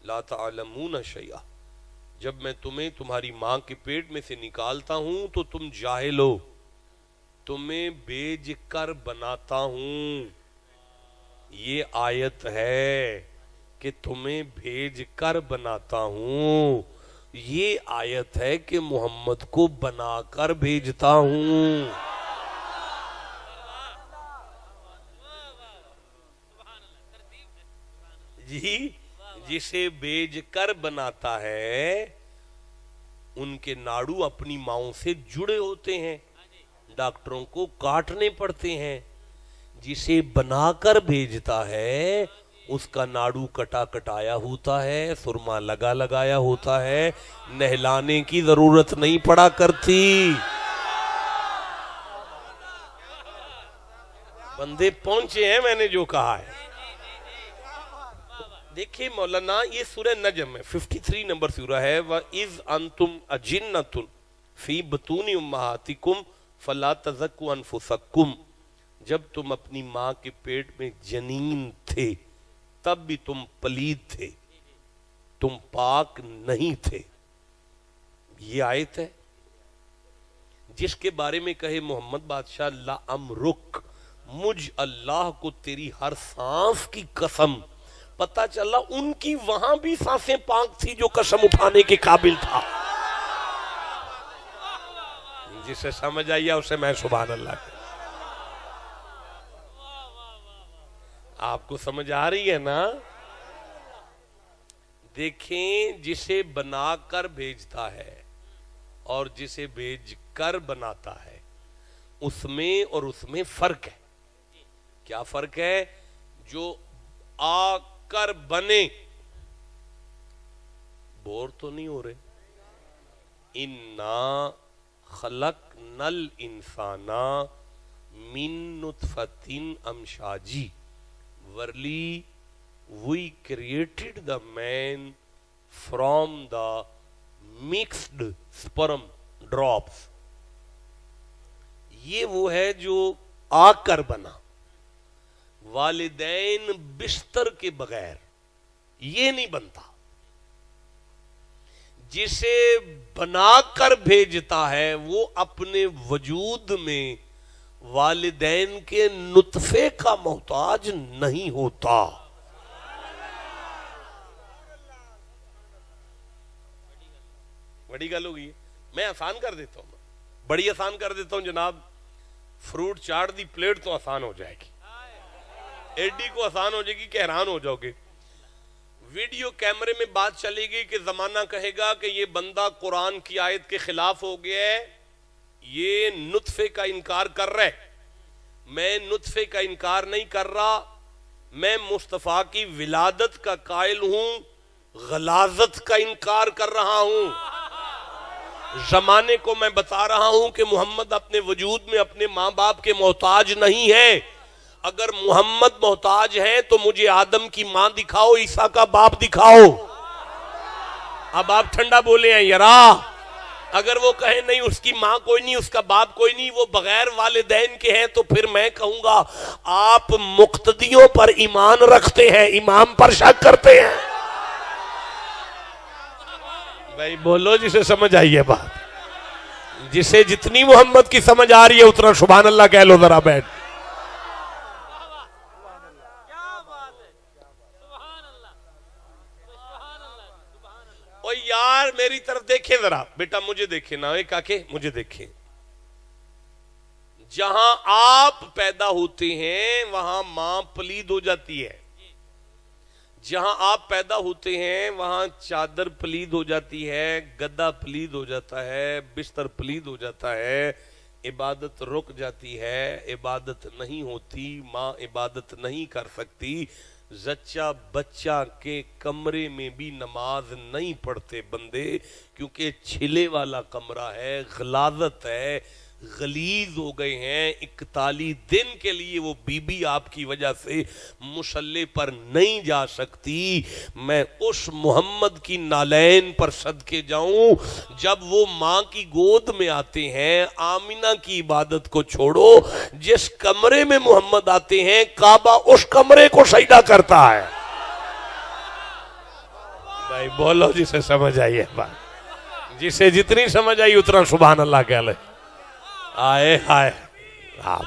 لا تعلمون شیئا، جب میں تمہیں تمہاری ماں کے پیٹ میں سے نکالتا ہوں تو تم جاہل ہو، تمہیں بھیج کر بناتا ہوں۔ یہ آیت ہے کہ تمہیں بھیج کر بناتا ہوں، یہ آیت ہے کہ محمد کو بنا کر بھیجتا ہوں۔ جی، جسے بھیج کر بناتا ہے ان کے ناڑو اپنی ماؤں سے جڑے ہوتے ہیں، ڈاکٹروں کو کاٹنے پڑتے ہیں۔ جسے بنا کر بھیجتا ہے اس کا ناڑو کٹایا ہوتا ہے، سرما لگایا ہوتا ہے، نہلانے کی ضرورت نہیں پڑا کرتی۔ بندے پہنچے ہیں میں نے جو کہا ہے۔ دیکھیں مولانا، یہ سورہ نجم ہے، 53 نمبر سورہ ہے۔ وَإِذْ أَنْتُمْ أَجِنَّةٌ فِي بُطُونِ أُمَّهَاتِكُمْ فَلَا تَزَكُّوا أَنفُسَكُمْ، جب تم اپنی ماں کے پیٹ میں جنین تھے تب بھی تم پلید تھے، تم پاک نہیں تھے۔ یہ آیت ہے جس کے بارے میں کہے محمد بادشاہ لَأَمْرُكْ، مجھ اللہ کو تیری ہر سانس کی قسم، پتہ چلا ان کی وہاں بھی سانسیں پاک تھی جو قسم اٹھانے کے قابل تھا۔ جسے سمجھ آئیا اسے میں سبحان اللہ کہ آپ کو سمجھ آ رہی ہے نا؟ دیکھیں، جسے بنا کر بھیجتا ہے اور جسے بھیج کر بناتا ہے اس میں اور اس میں فرق ہے۔ کیا فرق ہے؟ جو آ کر بنے، بور تو نہیں ہو رہے؟ اِنَّا خَلَقْنَا الْإِنسَانَ مِن نُطْفَةٍ أَمْشَاجٍ، verily we created the man from the mixed sperm drops. یہ وہ ہے جو آ کر بنا، والدین بستر کے بغیر یہ نہیں بنتا. جسے بنا کر بھیجتا ہے وہ اپنے وجود میں والدین کے نطفے کا محتاج نہیں ہوتا. بڑی گل ہوگی. میں آسان کر دیتا ہوں، بڑی آسان کر دیتا ہوں جناب. فروٹ چاٹ دی پلیٹ تو آسان ہو جائے گی، ایڈی کو آسان ہو جائے گی کہ حیران ہو جاؤ گے. ویڈیو کیمرے میں بات چلے گی کہ زمانہ کہے گا کہ یہ بندہ قرآن کی آیت کے خلاف ہو گیا ہے، یہ نطفے کا انکار کر رہا ہے. میں نطفے کا انکار نہیں کر رہا، میں مصطفیٰ کی ولادت کا قائل ہوں، غلاظت کا انکار کر رہا ہوں. زمانے کو میں بتا رہا ہوں کہ محمد اپنے وجود میں اپنے ماں باپ کے محتاج نہیں ہے. اگر محمد محتاج ہے تو مجھے آدم کی ماں دکھاؤ، عیسیٰ کا باپ دکھاؤ. اب آپ ٹھنڈا بولے ہیں یارا. اگر وہ کہیں نہیں اس کی ماں کوئی نہیں، اس کا باپ کوئی نہیں، وہ بغیر والدین کے ہیں، تو پھر میں کہوں گا آپ مقتدیوں پر ایمان رکھتے ہیں، امام پر شک کرتے ہیں. بھائی بولو جسے سمجھ آئی ہے بات. جسے جتنی محمد کی سمجھ آ رہی ہے اتنا سبحان اللہ کہہ لو ذرا بیٹھ. او یار میری طرف دیکھیں ذرا بیٹا، مجھے دیکھیں نا، ایک آکے مجھے دیکھیں. جہاں آپ پیدا ہوتے ہیں وہاں ماں پلید ہو جاتی ہے. جہاں آپ پیدا ہوتے ہیں وہاں چادر پلید ہو جاتی ہے، گدا پلید ہو جاتا ہے، بستر پلید ہو جاتا ہے، عبادت رک جاتی ہے، عبادت نہیں ہوتی، ماں عبادت نہیں کر سکتی. زچہ بچہ کے کمرے میں بھی نماز نہیں پڑھتے بندے، کیونکہ چھلے والا کمرہ ہے، غلاظت ہے، غلیظ ہو گئے ہیں. 41 دن کے لیے وہ بی بی آپ کی وجہ سے مصلی پر نہیں جا سکتی. میں اس محمد کی نالین پر صدقے جاؤں جب وہ ماں کی گود میں آتے ہیں. آمینہ کی عبادت کو چھوڑو، جس کمرے میں محمد آتے ہیں کعبہ اس کمرے کو سجدہ کرتا ہے. بھائی بولو جسے سمجھ آئی ہے بات. جسے جتنی سمجھ آئی اتنا سبحان اللہ کہہ لے. آئے ہائے آپ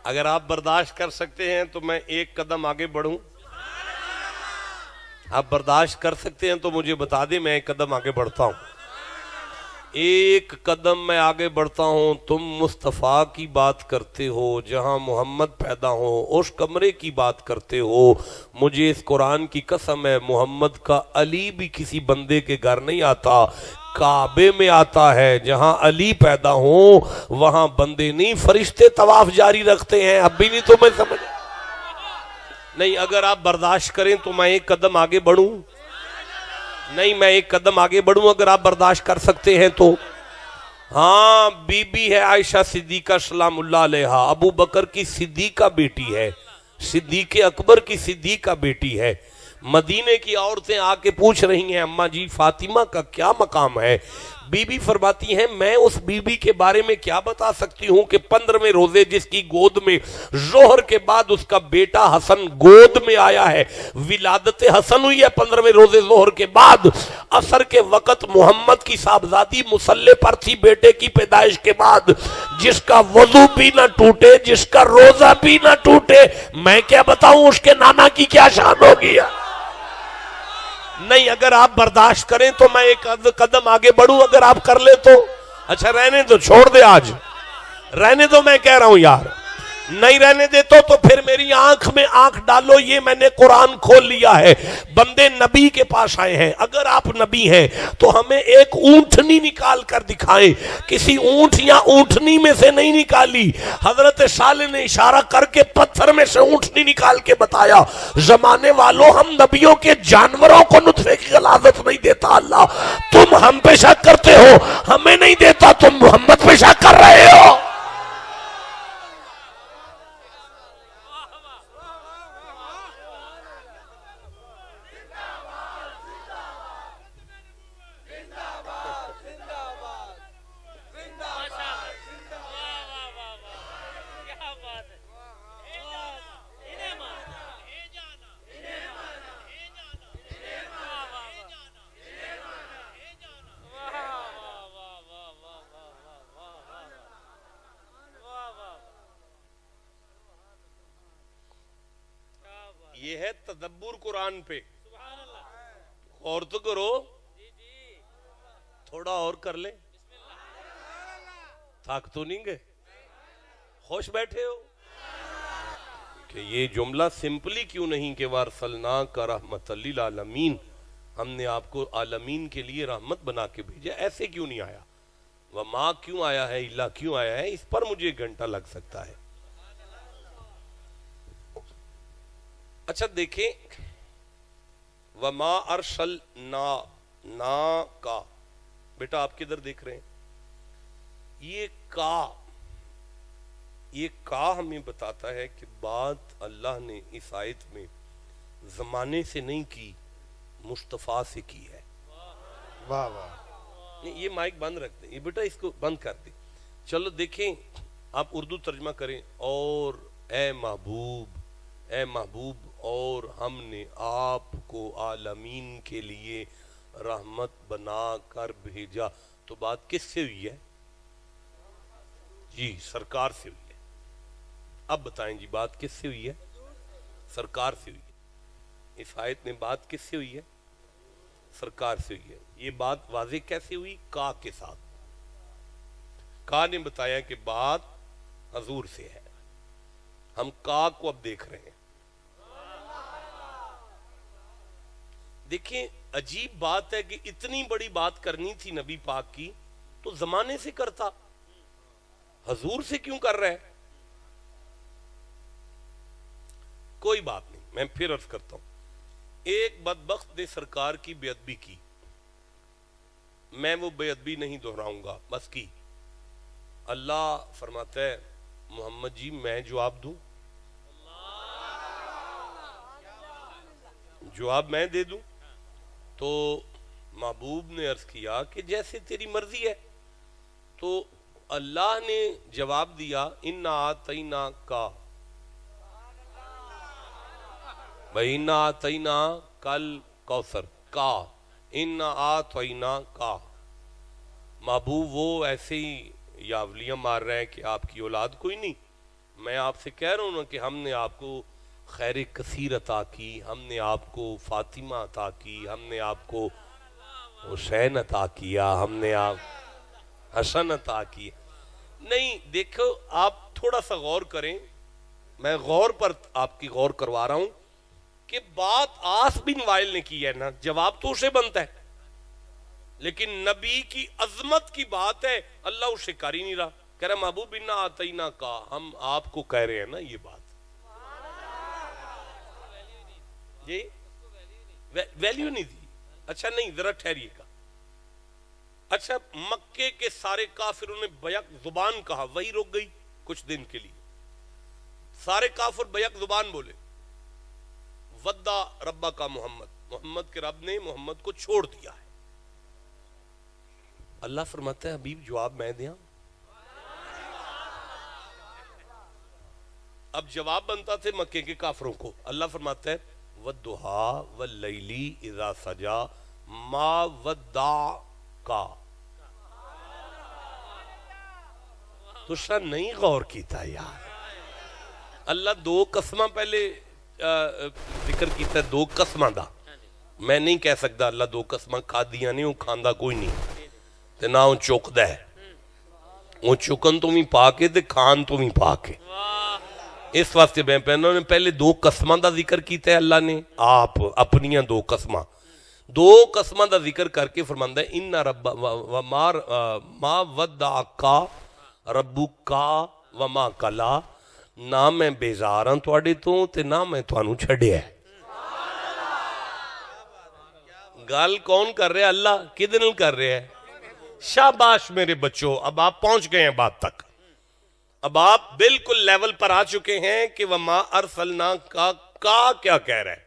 اگر آپ برداشت کر سکتے ہیں تو میں ایک قدم آگے بڑھوں. آپ برداشت کر سکتے ہیں تو مجھے بتا دیں، میں ایک قدم آگے بڑھتا ہوں. ایک قدم میں آگے بڑھتا ہوں. تم مصطفیٰ کی بات کرتے ہو، جہاں محمد پیدا ہو اس کمرے کی بات کرتے ہو. مجھے اس قرآن کی قسم ہے محمد کا علی بھی کسی بندے کے گھر نہیں آتا، کعبے میں آتا ہے. جہاں علی پیدا ہو وہاں بندے نہیں، فرشتے طواف جاری رکھتے ہیں. اب بھی نہیں تو میں سمجھ نہیں. اگر آپ برداشت کریں تو میں ایک قدم آگے بڑھوں. نہیں میں ایک قدم آگے بڑھوں اگر آپ برداشت کر سکتے ہیں تو. ہاں بی بی ہے عائشہ صدیقہ سلام اللہ علیہا، ابو بکر کی صدیقہ بیٹی ہے، صدیق اکبر کی صدیقہ بیٹی ہے. مدینے کی عورتیں آ کے پوچھ رہی ہیں اماں جی فاطمہ کا کیا مقام ہے؟ بی بی فرماتی ہیں میں اس بی بی کے بارے میں کیا بتا سکتی ہوں کہ 15ویں روزے جس کی گود میں ظہر کے بعد اس کا بیٹا حسن گود میں آیا ہے، ولادت حسن ہوئی ہے 15ویں روزے ظہر کے بعد. عصر کے وقت محمد کی صاحبزادی مصلی پر تھی بیٹے کی پیدائش کے بعد. جس کا وضو بھی نہ ٹوٹے، جس کا روزہ بھی نہ ٹوٹے، میں کیا بتاؤں اس کے نانا کی کیا شان ہوگی. نہیں اگر آپ برداشت کریں تو میں ایک قدم آگے بڑھوں. اگر آپ کر لے تو اچھا رہنے تو چھوڑ دے، آج رہنے تو، میں کہہ رہا ہوں یار نہیں رہنے دیتا تو پھر میری آنکھ میں آنکھ ڈالو، یہ میں نے قرآن کھول لیا ہے، بندے نبی کے پاس آئے ہیں، اگر آپ نبی ہیں تو ہمیں ایک اونٹنی نکال کر دکھائیں، کسی اونٹ یا اونٹنی میں سے نہیں نکالی، حضرت صالح نے اشارہ کر کے پتھر میں سے اونٹنی نکال کے بتایا، زمانے والوں ہم نبیوں کے جانوروں کو نطفے کی غلاظت نہیں دیتا اللہ، تم ہم پہ شک کرتے ہو، ہمیں نہیں دیتا، تم محمد پہ شک کر رہے ہو۔ یہ ہے تدبر قرآن پہ، اور تو کرو، تھوڑا اور کر لیں، تھک تو نہیں گئے، خوش بیٹھے ہو کہ یہ جملہ سمپلی کیوں نہیں کہ وارسلناک رحمت للعالمین، ہم نے آپ کو عالمین کے لیے رحمت بنا کے بھیجا، ایسے کیوں نہیں آیا؟ وما کیوں آیا ہے، الا کیوں آیا ہے، اس پر مجھے ایک گھنٹہ لگ سکتا ہے۔ اچھا دیکھیں، وما ارسلنا نا کا، بیٹا آپ کدھر دیکھ رہے ہیں؟ یہ کا ہمیں بتاتا ہے کہ بات اللہ نے اس آیت میں زمانے سے نہیں کی، مصطفیٰ سے کی ہے۔ واہ واہ، یہ مائک بند رکھ دیں، یہ بیٹا اس کو بند کر دیں۔ چلو دیکھیں، آپ اردو ترجمہ کریں، اور اے محبوب، اے محبوب، اور ہم نے آپ کو عالمین کے لیے رحمت بنا کر بھیجا، تو بات کس سے ہوئی ہے؟ جی سرکار سے ہوئی ہے۔ اب بتائیں جی بات کس سے ہوئی ہے؟ سرکار سے ہوئی ہے۔ اس آیت میں بات کس سے ہوئی ہے؟ سرکار سے ہوئی ہے۔ یہ بات واضح کیسے ہوئی؟ کا کے ساتھ۔ کا نے بتایا کہ بات حضور سے ہے، ہم کا کو اب دیکھ رہے ہیں۔ دیکھیں عجیب بات ہے کہ اتنی بڑی بات کرنی تھی نبی پاک کی تو زمانے سے کرتا، حضور سے کیوں کر رہا ہے؟ کوئی بات نہیں، میں پھر عرض کرتا ہوں۔ ایک بدبخت نے سرکار کی بے ادبی کی، میں وہ بے ادبی نہیں دہراؤں گا، بس کی۔ اللہ فرماتا ہے محمد جی میں جواب دوں، جواب میں دے دوں؟ تو محبوب نے عرض کیا کہ جیسے تیری مرضی ہے۔ تو اللہ نے جواب دیا اِنَّا آتَيْنَاكَ، وَإِنَّا آتَيْنَاكَ الْكَوْثَرَ، کا اِنَّا آتَيْنَاكَ۔ محبوب وہ ایسے ہی یاولیاں مار رہے ہیں کہ آپ کی اولاد کوئی نہیں، میں آپ سے کہہ رہا ہوں نا کہ ہم نے آپ کو خیر کثیر عطا کی، ہم نے آپ کو فاطمہ عطا کی، ہم نے آپ کو حسین عطا کیا، ہم نے آپ حسن عطا کی۔ نہیں دیکھو آپ تھوڑا سا غور کریں، میں غور پر آپ کی غور کروا رہا ہوں کہ بات آس بن وائل نے کی ہے نا، جواب تو اسے بنتا ہے، لیکن نبی کی عظمت کی بات ہے، اللہ اسے کر ہی نہیں رہا، کہہ رہا محبوب اِنَّا آتَيْنَاكَ، ہم آپ کو کہہ رہے ہیں نا یہ بات، جی ویلیو نہیں دی۔ اچھا نہیں ذرا ٹھہریے گا، اچھا مکے کے سارے کافروں نے بیک زبان کہا، وہی رک گئی کچھ دن کے لیے، سارے کافر بیک زبان بولے، ودا ربا کا محمد کے رب نے محمد کو چھوڑ دیا ہے۔ اللہ فرماتا ہے حبیب جواب میں دیا، اب جواب بنتا تھے مکے کے کافروں کو، اللہ فرماتا ہے وَالضُّحَىٰ وَاللَّيْلِ إِذَا سَجَىٰ مَا وَدَّعَكَ۔ تو شاہ نہیں غور کیتا یار، اللہ دو قسمہ پہلے ذکر کیتا ہے، دو قسمہ دا، میں نہیں کہہ سکتا اللہ دو قسمہ کھا دیا نہیں، وہ کھاندہ کوئی نہیں تے نہ وہ چوک دا ہے، وہ چکن تو بھی پا کے تے کھان تو بھی پا کے. اس واسطے میں پہنوں نے پہلے دو قسماں دا ذکر کیتا ہے اللہ نے آپ اپنیاں دو قسماں دا ذکر کر کے فرماندا ہے ان رب ما ودعک ربک وما کلا, نہ میں بیزار ہاں تواڈے تو تے نہ میں تانوں چھڈیا ہے. گل کون کر رہا ہے؟ اللہ. کدے نال کر رہا ہے؟ شاباش میرے بچوں, اب آپ پہنچ گئے ہیں بات تک, اب آپ بالکل لیول پر آ چکے ہیں کہ وما ارسلنا کا کیا کہہ رہا ہے.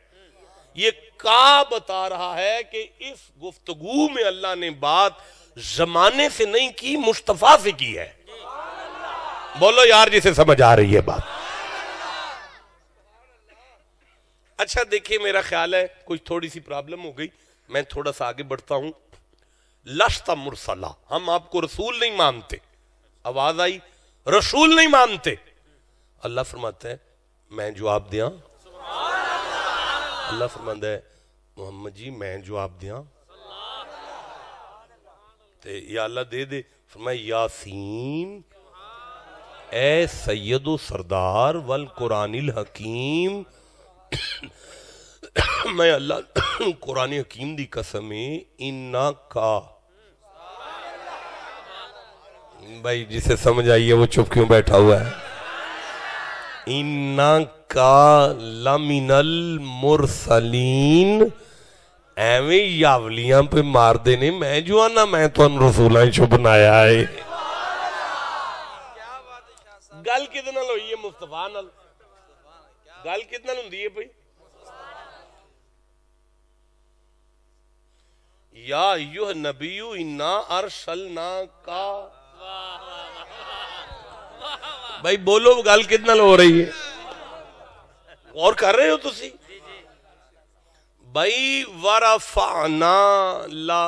یہ کا بتا رہا ہے کہ اس گفتگو میں اللہ نے بات زمانے سے نہیں کی, مصطفیٰ سے کی ہے. بولو یار جسے سمجھ آ رہی ہے بات. اچھا دیکھیے, میرا خیال ہے کچھ تھوڑی سی پرابلم ہو گئی, میں تھوڑا سا آگے بڑھتا ہوں. لست مرسلہ, ہم آپ کو رسول نہیں مانتے. آواز آئی؟ رسول نہیں مانتے. اللہ فرماتا ہے میں جواب دیاں. اللہ فرماتا ہے محمد جی میں جواب دیاں. تے یا اللہ دے دے. فرمایا یاسین اے سید و سردار والقرآن الحکیم, میں اللہ قرآن حکیم دی قسم انا کا. بھائی جسے سمجھ آئیے وہ چپ کیوں بیٹھا ہوا ہے؟ انا کا لمن المرسلین. ایویں یاولیاں پہ مار دینے, میں جو آنا میں تو ان رسولاں چو بنایا ہے. گل کدے نال ہوئی ہے؟ مصطفیٰ نال. گل کدے نال ہوندی ہے بھائی؟ یا ایوہ نبی انا ارسلناک. بھائی بولو گل کتنا ہو رہی ہے؟ اور کر رہے ہو تسی بھائی. ورفعنا لا,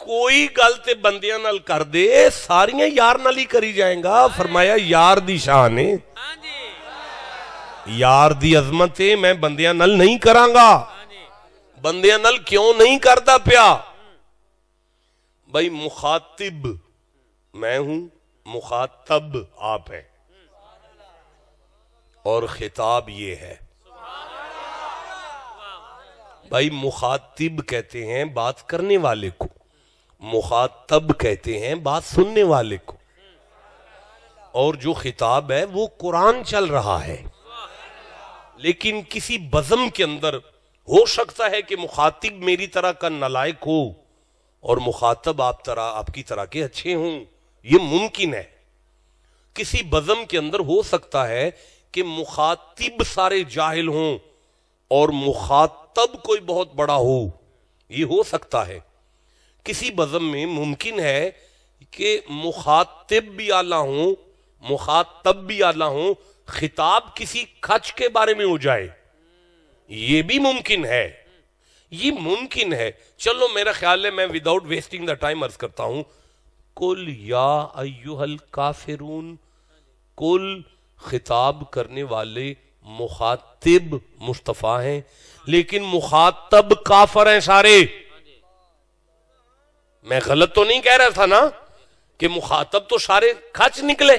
کوئی گل تے بندیاں نال کر دے ساریاں یار نال ہی کری جائیں گا. فرمایا یار دی شان ہے, یار دی عظمت ہے, میں بندیاں نال نہیں کراں گا. بندیاں نال کیوں نہیں کرتا پیا؟ بھائی مخاطب میں ہوں, مخاطب آپ ہیں, اور خطاب یہ ہے. بھائی مخاطب کہتے ہیں بات کرنے والے کو, مخاطب کہتے ہیں بات سننے والے کو, اور جو خطاب ہے وہ قرآن چل رہا ہے. لیکن کسی بزم کے اندر ہو سکتا ہے کہ مخاطب میری طرح کا نالائق ہو اور مخاطب آپ کی طرح کے اچھے ہوں, یہ ممکن ہے. کسی بزم کے اندر ہو سکتا ہے کہ مخاطب سارے جاہل ہوں اور مخاطب کوئی بہت بڑا ہو, یہ ہو سکتا ہے. کسی بزم میں ممکن ہے کہ مخاطب بھی اعلیٰ ہوں, مخاطب بھی اعلیٰ ہوں, خطاب کسی کھچ کے بارے میں ہو جائے, یہ بھی ممکن ہے, یہ ممکن ہے. چلو میرا خیال ہے میں وداؤٹ ویسٹنگ دا ٹائم عرض کرتا ہوں. قل یا ایھا الکافرون, قل خطاب کرنے والے مخاطب مصطفیٰ ہیں, لیکن مخاطب کافر ہیں سارے. میں غلط تو نہیں کہہ رہا تھا نا کہ مخاطب تو سارے کھچ نکلے؟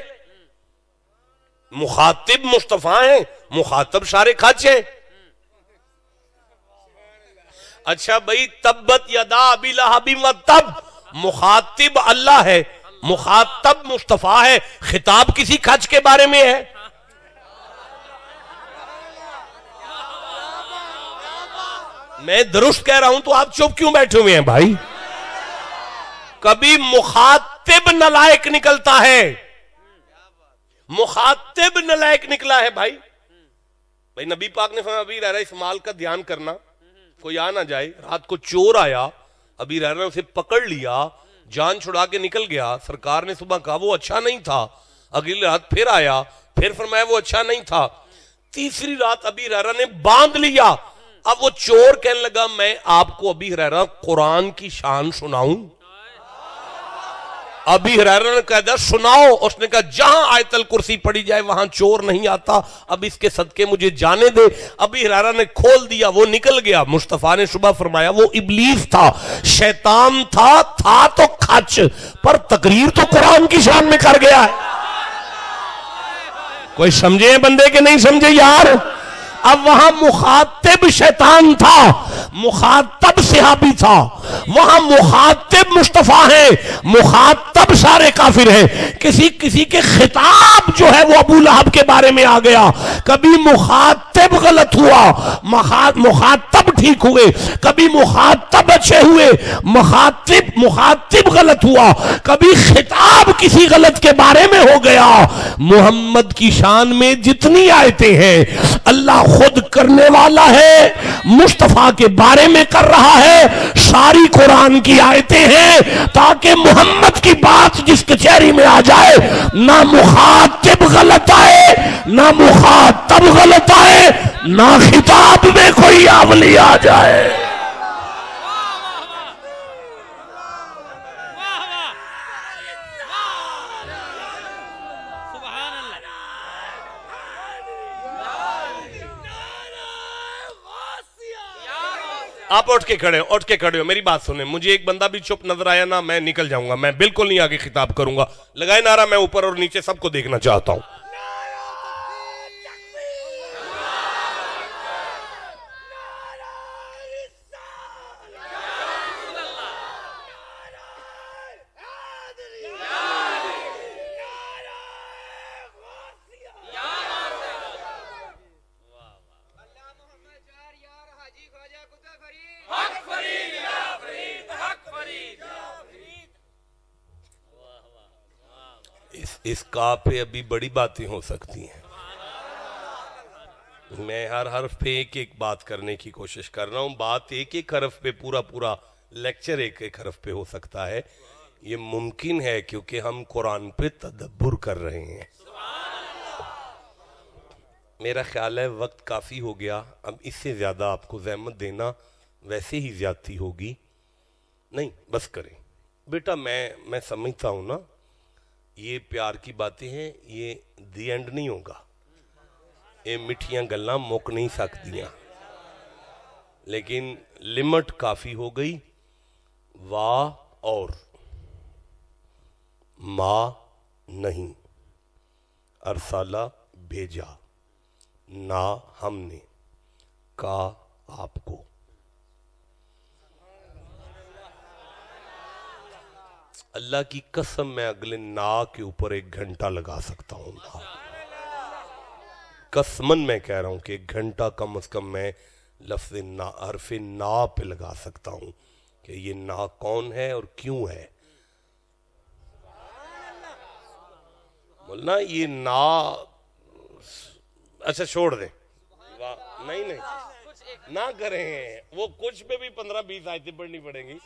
مخاطب مصطفیٰ ہیں, مخاطب سارے کھچ ہیں. اچھا بھائی تبت یدا ابی لہب وتب, مخاطب اللہ ہے, مخاطب مصطفیٰ ہے, خطاب کسی کھچ کے بارے میں ہے. میں درست کہہ رہا ہوں تو آپ چپ کیوں بیٹھے ہوئے ہیں بھائی؟ کبھی مخاطب نالائق نکلتا ہے, مخاطب نالائق نکلا ہے بھائی. بھائی نبی پاک نے فرمایا ابی ہریرہ اس مال کا دھیان کرنا, کوئی آ نہ جائے. رات کو چور آیا, ابی ہریرہ نے اسے پکڑ لیا, جان چھڑا کے نکل گیا. سرکار نے صبح کہا وہ اچھا نہیں تھا, اگلی رات پھر آیا, پھر فرمایا وہ اچھا نہیں تھا. تیسری رات ابی ہریرہ نے باندھ لیا. اب وہ چور کہنے لگا میں آپ کو ابی ہریرہ قرآن کی شان سناؤں. ابی ہریرہ نے کہا سناؤ، اس نے کہا جہاں آیت الکرسی پڑھی جائے وہاں چور نہیں آتا، اب اس کے صدقے مجھے جانے دے۔ ابی ہریرہ نے کھول دیا، وہ نکل گیا۔ مصطفیٰ نے صبح فرمایا وہ ابلیس تھا، شیطان تھا تو کھچ، پر تقریر تو قرآن کی شان میں کر گیا ہے۔ کوئی سمجھے بندے کہ نہیں سمجھے یار؟ اب وہاں مخاطب شیطان تھا، مخاطب صحابی تھا، وہاں مخاطب مصطفیٰ ہیں، مخاطب سارے کافر ہیں۔ کسی کے خطاب جو ہے وہ ابو لہب کے بارے میں آ گیا، کبھی مخاطب غلط ہوا، مخاطب ٹھیک ہوئے، کبھی مخاطب اچھے ہوئے، مخاطب غلط ہوا، کبھی خطاب کسی غلط کے بارے میں ہو گیا۔ محمد کی شان میں جتنی آیتیں ہیں اللہ خود کرنے والا ہے، مصطفیٰ کے بارے میں کر رہا ہے، ساری قرآن کی آیتیں ہیں تاکہ محمد کی بات جس کچہری میں آ جائے نہ مخاطب غلط آئے، نہ مخاطب غلط آئے، نہ خطاب میں کوئی آولی آ جائے۔ آپ اٹھ کے کھڑے ہو، میری بات سنیں۔ مجھے ایک بندہ بھی چپ نظر آیا نا میں نکل جاؤں گا، میں بالکل نہیں آگے خطاب کروں گا۔ لگائے نعرہ، میں اوپر اور نیچے سب کو دیکھنا چاہتا ہوں۔ اس کا پہ ابھی بڑی باتیں ہو سکتی ہیں، میں ہر حرف پہ ایک ایک بات کرنے کی کوشش کر رہا ہوں۔ بات ایک ایک حرف پہ پورا لیکچر ایک ایک حرف پہ ہو سکتا ہے، یہ ممکن ہے کیونکہ ہم قرآن پہ تدبر کر رہے ہیں۔ میرا خیال ہے وقت کافی ہو گیا، اب اس سے زیادہ آپ کو زحمت دینا ویسے ہی زیادتی ہوگی، نہیں بس کریں بیٹا۔ میں سمجھتا ہوں نا یہ پیار کی باتیں ہیں، یہ دی اینڈ نہیں ہوگا، یہ مٹھیاں گلاں مک نہیں سکتیاں، لیکن لمٹ کافی ہو گئی۔ واہ اور ماں نہیں، ارسالہ بھیجا، نہ ہم نے، کہا آپ کو۔ اللہ کی قسم میں اگلے نا کے اوپر 1 گھنٹہ لگا سکتا ہوں، قسمن میں کہہ رہا ہوں کہ 1 گھنٹہ کم از کم میں لفظ نا، حرف نا پہ لگا سکتا ہوں کہ یہ نا کون ہے اور کیوں ہے۔ مولانا یہ نا اچھا چھوڑ دیں، نہیں نہ کریں، وہ کچھ پہ بھی 15-20 آیتیں پڑھنی پڑیں گی۔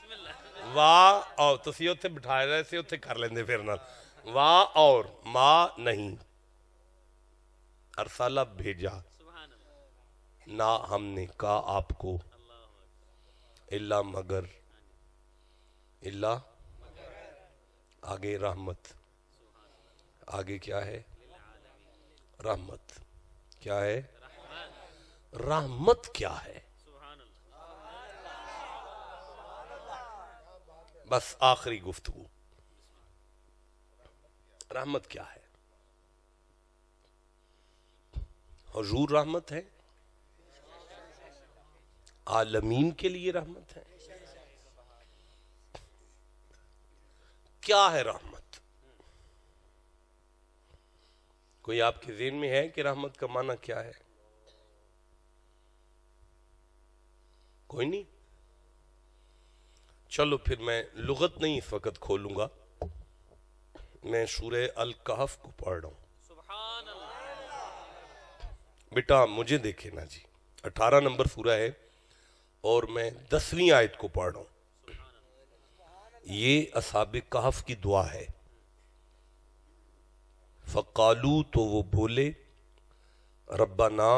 واہ اور تسی اتھے بٹھائے رہے سے اتھے کر لیندے پھر نال۔ واہ اور ماں نہیں، ارسالہ بھیجا، نہ ہم نے، کہا آپ کو، اللہ مگر، اللہ آگے رحمت، آگے کیا ہے؟ رحمت، کیا ہے؟ رحمت کیا ہے؟ بس آخری گفتگو، رحمت کیا ہے؟ حضور رحمت ہے، عالمین کے لیے رحمت ہے۔ کیا ہے رحمت؟ کوئی آپ کے ذہن میں ہے کہ رحمت کا معنی کیا ہے؟ کوئی نہیں؟ چلو پھر میں لغت نہیں اس وقت کھولوں گا، میں سورہ الکہف کو پڑھ رہا ہوں۔ بیٹا مجھے دیکھے نا جی، 18 نمبر سورہ ہے اور میں 10ویں آیت کو پڑھ رہا ہوں۔ یہ اصحاب کہف کی دعا ہے۔ فقالو، تو وہ بولے، ربنا،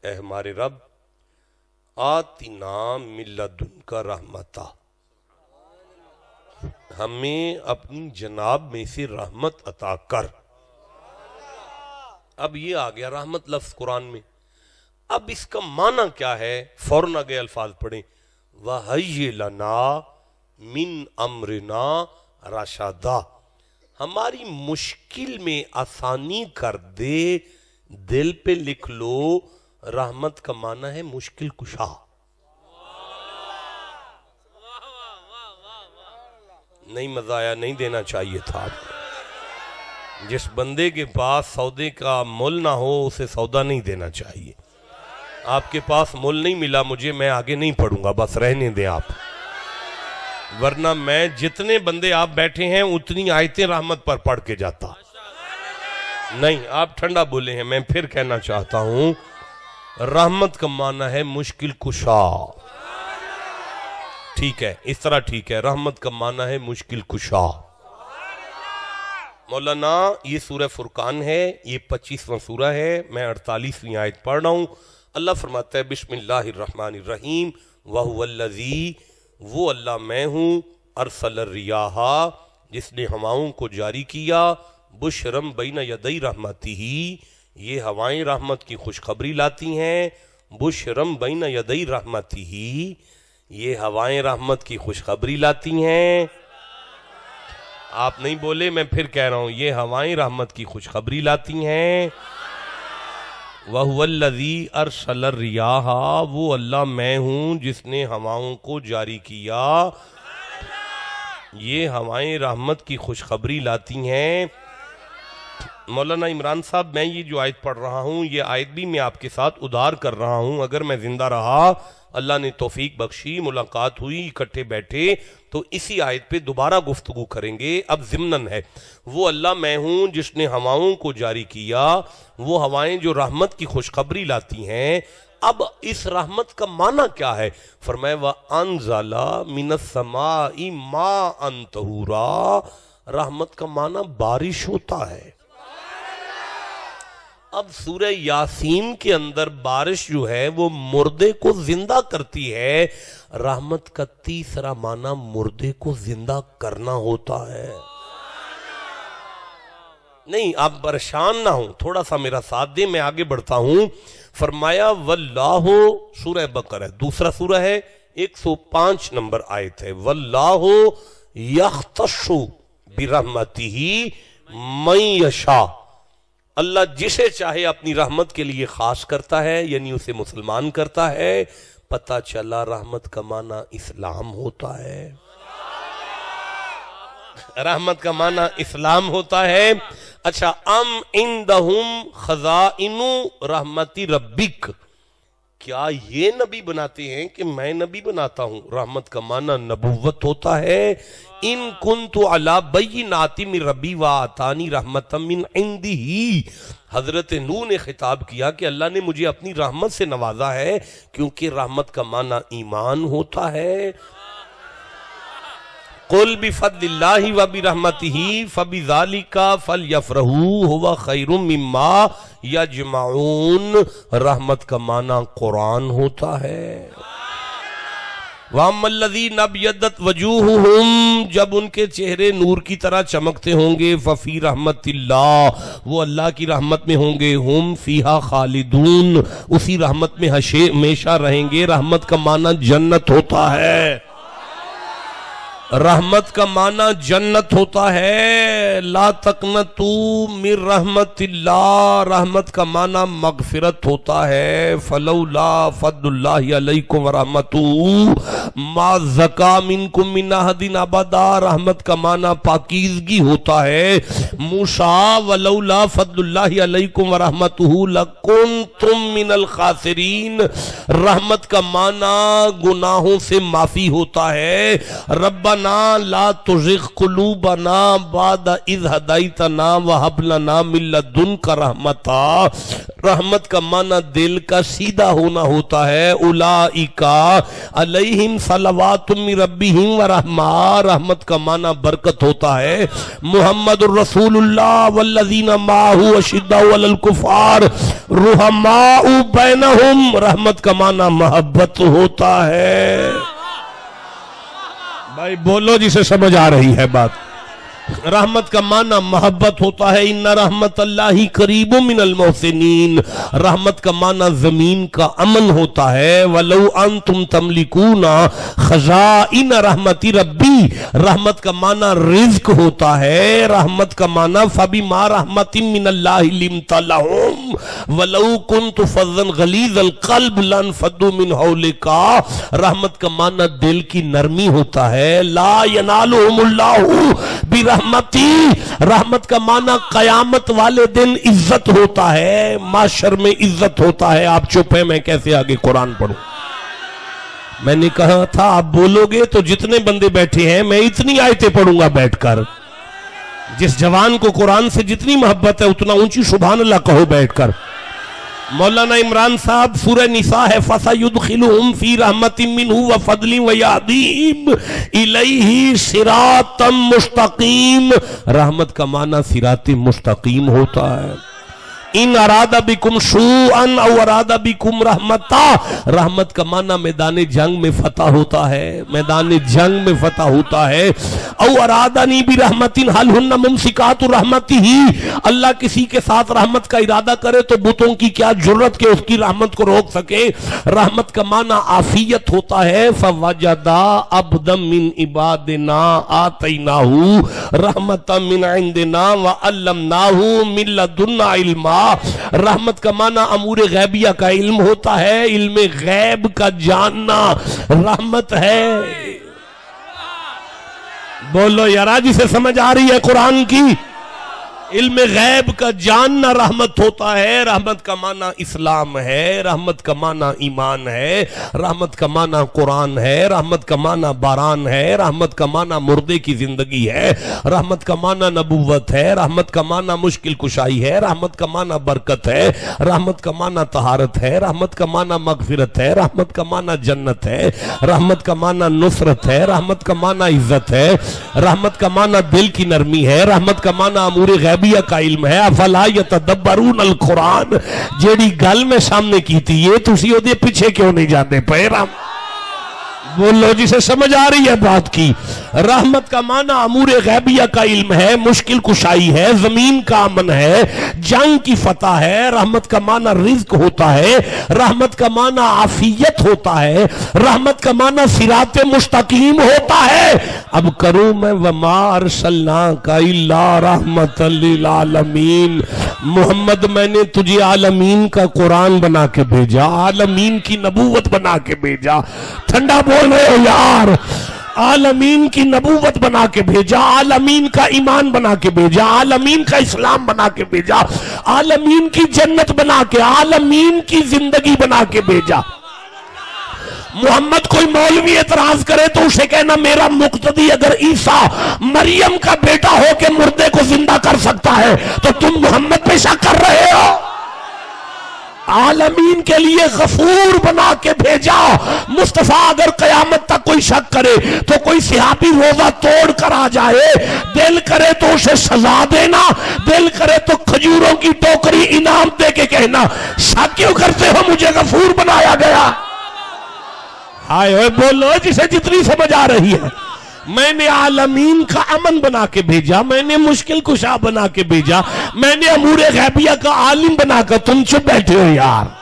اے ہمارے رب، آتنا من لدنک رحمتا، ہمیں اپنی جناب میں سے رحمت عطا کر. اب یہ آ گیا رحمت لفظ قرآن میں. اب اس کا معنی کیا ہے؟ فوراً آگے الفاظ پڑھیں. وَحَيِّ لَنَا مِنْ أَمْرِنَا رَشَدًا، ہماری مشکل میں آسانی کر دے. دل پہ لکھ لو، رحمت کا معنی ہے مشکل کشا. نہیں مزہ آیا؟ نہیں دینا چاہیے تھا آپ کو. جس بندے کے پاس سودے کا مول نہ ہو اسے سودا نہیں دینا چاہیے. آپ کے پاس مول نہیں ملا مجھے، میں آگے نہیں پڑھوں گا، بس رہنے دیں آپ. ورنہ میں جتنے بندے آپ بیٹھے ہیں اتنی آیتیں رحمت پر پڑھ کے جاتا. نہیں، آپ ٹھنڈا بولے ہیں. میں پھر کہنا چاہتا ہوں، رحمت کا معنی ہے مشکل کشا. ٹھیک ہے، اس طرح ٹھیک ہے. رحمت کا معنی ہے مشکل کشا. مولانا یہ سورہ فرقان ہے، یہ 25واں سورہ ہے. میں 48ویں آیت پڑھ رہا ہوں. اللہ فرماتا ہے بسم اللہ الرحمن الرحیم. وَهُوَ الَّذِي، وہ اللہ میں ہوں، ارسل الریاح، جس نے ہواؤں کو جاری کیا، بشرم بین یدی رحمتہ، یہ ہوائیں رحمت کی خوشخبری لاتی ہیں. بشرم بین یدی رحمتہ، یہ ہوائیں رحمت کی خوشخبری لاتی ہیں. آپ نہیں بولے، میں پھر کہہ رہا ہوں، یہ ہوائیں رحمت کی خوشخبری لاتی ہیں. وَهُوَ الَّذِي أَرْسَلَ الرِّيَاحَ، وہ اللہ میں ہوں جس نے ہواؤں کو جاری کیا، یہ ہوائیں رحمت کی خوشخبری لاتی ہیں. مولانا عمران صاحب، میں یہ جو آیت پڑھ رہا ہوں، یہ آیت بھی میں آپ کے ساتھ ادھار کر رہا ہوں. اگر میں زندہ رہا، اللہ نے توفیق بخشی، ملاقات ہوئی، اکٹھے بیٹھے، تو اسی آیت پہ دوبارہ گفتگو کریں گے. اب ضمناً ہے، وہ اللہ میں ہوں جس نے ہواؤں کو جاری کیا، وہ ہوائیں جو رحمت کی خوشخبری لاتی ہیں. اب اس رحمت کا معنی کیا ہے؟ فرمایا وَأَنزَلَ مِنَ السَّمَاءِ مَاءً طَهُورًا، رحمت کا معنی بارش ہوتا ہے. اب سورہ یاسین کے اندر بارش جو ہے وہ مردے کو زندہ کرتی ہے. رحمت کا تیسرا معنی مردے کو زندہ کرنا ہوتا ہے. نہیں، آپ پریشان نہ ہوں، تھوڑا سا میرا ساتھ دیں، میں آگے بڑھتا ہوں. فرمایا واللہ، سورہ بقرہ ہے، دوسرا سورہ ہے، 105 نمبر آیت ہے. واللہ یختص برحمتہ من یشاء، اللہ جسے چاہے اپنی رحمت کے لیے خاص کرتا ہے، یعنی اسے مسلمان کرتا ہے. پتہ چلا رحمت کا معنی اسلام ہوتا ہے. رحمت کا معنی اسلام ہوتا ہے. اچھا، ام عندہم خزائن رحمت ربک، کیا یہ نبی بناتے ہیں کہ میں نبی بناتا ہوں؟ رحمت کا معنی نبوت ہوتا ہے. ان کنت علی بینات من ربی وآتانی رحمتا من عندہ، حضرت نوح نے خطاب کیا کہ اللہ نے مجھے اپنی رحمت سے نوازا ہے، کیونکہ رحمت کا معنی ایمان ہوتا ہے. قل بفضل اللہ وبرحمتہ فبذالک فلیفرحوا ھو خیر مما یجمعون، رحمت کا معنی قرآن ہوتا ہے. وَأَمَّا الَّذِينَ ابْيَضَّتْ وُجُوهُهُمْ، جب ان کے چہرے نور کی طرح چمکتے ہوں گے، فَفِي رَحْمَتِ اللَّهِ، وہ اللہ کی رحمت میں ہوں گے، ہم فِيهَا خَالِدُونَ، اسی رحمت میں ہمیشہ رہیں گے. رحمت کا معنی جنت ہوتا ہے. رحمت کا معنی جنت ہوتا ہے. لا تقنطوا من رحمت اللہ، رحمت کا معنی مغفرت ہوتا ہے. فلولا فضل اللہ علیکم ورحمتہ ما زکا منکم من احد ابدا، رحمت کا معنی پاکیزگی ہوتا ہے. موسیٰ ولولا فضل اللہ علیکم ورحمتہ لکنتم من الخاسرین، رحمت کا معنی گناہوں سے معافی ہوتا ہے. ربنا لا تزغ قلوبنا بعد اذ ہدیتنا وہب لنا من لدنک رحمتا، رحمت کا معنی دل کا سیدھا ہونا ہوتا ہے. اولئک علیہم صلوات من ربہم ورحمہ، رحمت کا معنی برکت ہوتا ہے. محمد الرسول اللہ والذین معہ اشداء علی الکفار رحماء بینہم، رحمت کا معنی محبت ہوتا ہے. بھائی بولو جسے سمجھ آ رہی ہے بات. رحمت کا معنی محبت ہوتا ہے. ان رحمت اللہ قریب من المحسنین. رحمت کا معنی زمین کا امن ہوتا ہے. ولو انتم تملکون خزائن رحمت ربی. رحمت کا معنی رزق ہوتا ہے. رحمت کا معنی فبما رحمت من اللہ لنت لهم ولو كنت فظا غلیظ القلب لانفضوا من حولک. رحمت کا معنی دل کی نرمی ہوتا ہے. لا ینالهم اللہ برحمتی. رحمت کا معنی قیامت والے دن عزت ہوتا ہے. معاشر میں عزت ہوتا ہے. آپ چپ ہیں میں کیسے آگے قرآن پڑھوں. میں نے کہا تھا آپ بولو گے تو جتنے بندے بیٹھے ہیں میں اتنی آیتیں پڑھوں گا بیٹھ کر. جس جوان کو قرآن سے جتنی محبت ہے اتنا اونچی سبحان اللہ کہو بیٹھ کر. مولانا عمران صاحب سورہ نساء ہے فَسَيُدْخِلُهُمْ فِي رَحْمَةٍ مِّنْهُ وَفَضْلٍ وَيَهْدِيهِمْ إِلَيْهِ صِرَاطًا مُسْتَقِيمًا. رحمت کا معنی صراط مستقیم ہوتا ہے. ان ارادہ بکم سوءا او ارادہ بکم رحمتا. رحمت کا معنی میدان جنگ میں فتح ہوتا ہے. میدان جنگ میں فتح ہوتا ہے. او ارادانی برحمت حل ہن ممسکات رحمتی. اللہ کسی کے ساتھ رحمت کا ارادہ کرے تو بتوں کی کیا جرت کہ اس کی رحمت کو روک سکے. رحمت کا معنی عافیت ہوتا ہے. فوجدا عبدا من عبادنا آتیناہ رحمتا من عندنا وعلمناہ من لدنا علما. رحمت کا معنی امور غیبیہ کا علم ہوتا ہے. علم غیب کا جاننا رحمت ہے. بولو یارا جسے سمجھ آ رہی ہے قرآن کی. علم غیب کا جاننا رحمت ہوتا ہے. رحمت کا معنی اسلام ہے. رحمت کا معنی ایمان ہے. رحمت کا معنی قرآن ہے. رحمت کا معنی باران ہے. رحمت کا معنی مردے کی زندگی ہے. رحمت کا معنی نبوت ہے. رحمت کا معنی مشکل کشائی ہے. رحمت کا معنی برکت ہے. رحمت کا معنی طہارت ہے. رحمت کا معنی مغفرت ہے. رحمت کا معنی جنت ہے. رحمت کا معنی نصرت ہے. رحمت کا معنی عزت ہے. رحمت کا معنی دل کی نرمی ہے. رحمت کا معنی امور غیبیہ کا علم ہے. افلا یتدبرون القرآن. جیڑی گل میں سامنے کی تھی یہ تسی او دے پیچھے کیوں نہیں جاندے پے. بولو جسے سمجھ آ رہی ہے بات کی. رحمت کا معنی امور غیبیہ کا علم ہے. مشکل کشائی ہے. زمین کا امن ہے. جنگ کی فتح ہے. رحمت کا معنی رزق ہوتا ہے. رحمت کا معنی عافیت ہوتا ہے. رحمت کا معنی صراط مستقیم ہوتا ہے. اب کروں میں وما ارسلناک الا رحمت للعالمین. محمد میں نے تجھے عالمین کا قرآن بنا کے بھیجا. عالمین کی نبوت بنا کے بھیجا. ٹھنڈا بول رہے ہو یار. عالمین کی نبوت بنا کے بھیجا. عالمین کا ایمان بنا کے بھیجا. عالمین کا اسلام بنا کے بھیجا. عالمین کی جنت بنا کے. عالمین کی زندگی بنا کے بھیجا. محمد کوئی مولوی اعتراض کرے تو اسے کہنا میرا مقتدی اگر عیسیٰ مریم کا بیٹا ہو کے مردے کو زندہ کر سکتا ہے تو تم محمد پہ شک کر رہے ہو. عالمین کے لیے غفور بنا کے بھیجا. مصطفیٰ اگر قیامت تک کوئی شک کرے تو کوئی صحابی روزہ توڑ کر آ جائے. دل کرے تو اسے سزا دینا. دل کرے تو کھجوروں کی ٹوکری انعام دے کے کہنا شک کیوں کرتے ہو مجھے غفور بنایا گیا. آئے ہوئے بولو جسے جتنی سمجھ آ رہی ہے. میں نے عالمین کا امن بنا کے بھیجا. میں نے مشکل کشا بنا کے بھیجا. میں نے امور غیبیہ کا عالم بنا کر. تم چپ بیٹھے ہو یار.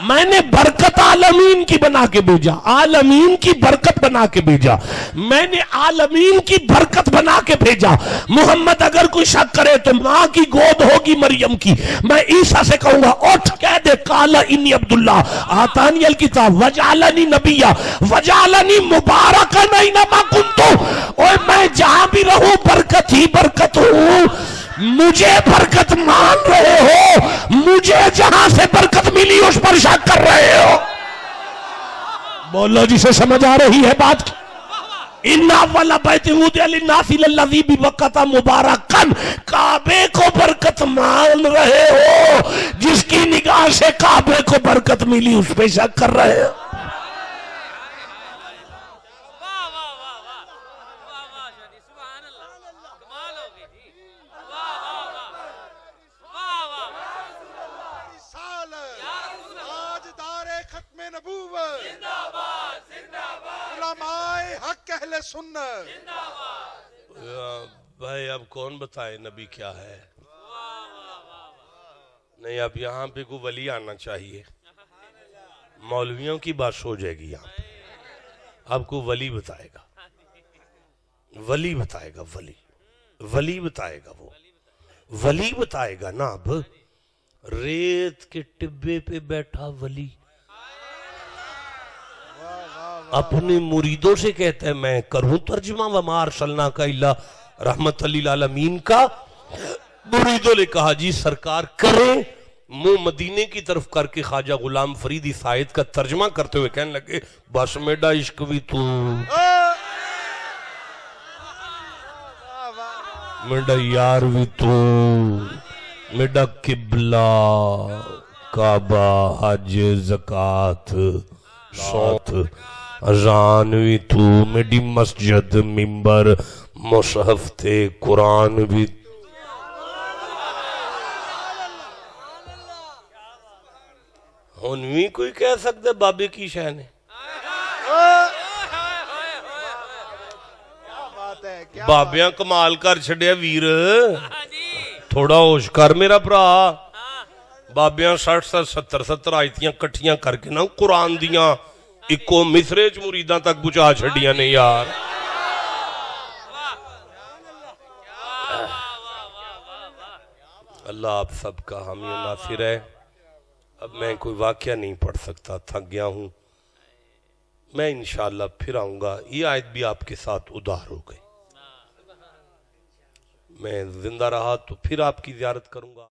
میں نے برکت عالمین کی بنا کے بھیجا. عالمین کی برکت بنا کے بھیجا. میں نے عالمین کی برکت بنا کے بھیجا. محمد اگر کوئی شک کرے تو ماں کی گود ہوگی مریم کی. میں عیسیٰ سے کہوں گا اٹھ کہہ دے قال انی عبداللہ آتانی الکتاب وجعلنی نبیا وجعلنی مبارکا اینما کنت. اوے میں جہاں بھی رہوں برکت ہی برکت ہوں. مجھے برکت مان رہے ہو. مجھے جہاں سے برکت ملی اس پر شک کر رہے ہو. بولو جسے سمجھ آ رہی ہے بات. ان اول بیت وضع للناس للذی ببکۃ مبارکا. کعبے کو برکت مان رہے ہو. جس کی نگاہ سے کعبے کو برکت ملی اس پہ شک کر رہے ہو. علماء حق اہل سنت. بھائی اب کون بتائے نبی کیا ہے؟ نہیں اب یہاں پہ کوئی ولی آنا چاہیے. مولویوں کی بات ہو جائے گی یہاں پہ. اب کوئی ولی بتائے گا. ولی بتائے گا. ولی بتائے گا. وہ ولی بتائے گا نا. اب ریت کے ٹبے پہ بیٹھا ولی اپنے مریدوں سے کہتا ہے میں کروں ترجمہ وما ارسلناک الا رحمت للعالمین کا. مریدوں نے کہا جی سرکار کریں. منہ مدینے کی طرف کر کے خواجہ غلام فرید سائد کا ترجمہ کرتے ہوئے کہنے لگے بس میڈا عشق بھی تو میڈا یار بھی تو میڈا قبلہ کعبہ حج زکات سوت اذان بھی تو میری مسجد ممبر مصحف تے قرآن بھی. ہنوی کوئی کہہ سکتے بابے کی شہ نے. بابیاں کمال کر چھڑیا ویر تھوڑا ہوش کر میرا برا. بابیاں 60-70 آیتیاں کٹھیاں کر کے نا قرآن دیاں ایکو مصرے چ مریداں تک پہنچا چھڑیاں نے یار. اللہ آپ سب کا حامی و ناصر ہے. اب میں کوئی واقعہ نہیں پڑھ سکتا, تھک گیا ہوں. میں انشاءاللہ پھر آؤں گا. یہ آیت بھی آپ کے ساتھ ادھار ہو گئی. میں زندہ رہا تو پھر آپ کی زیارت کروں گا.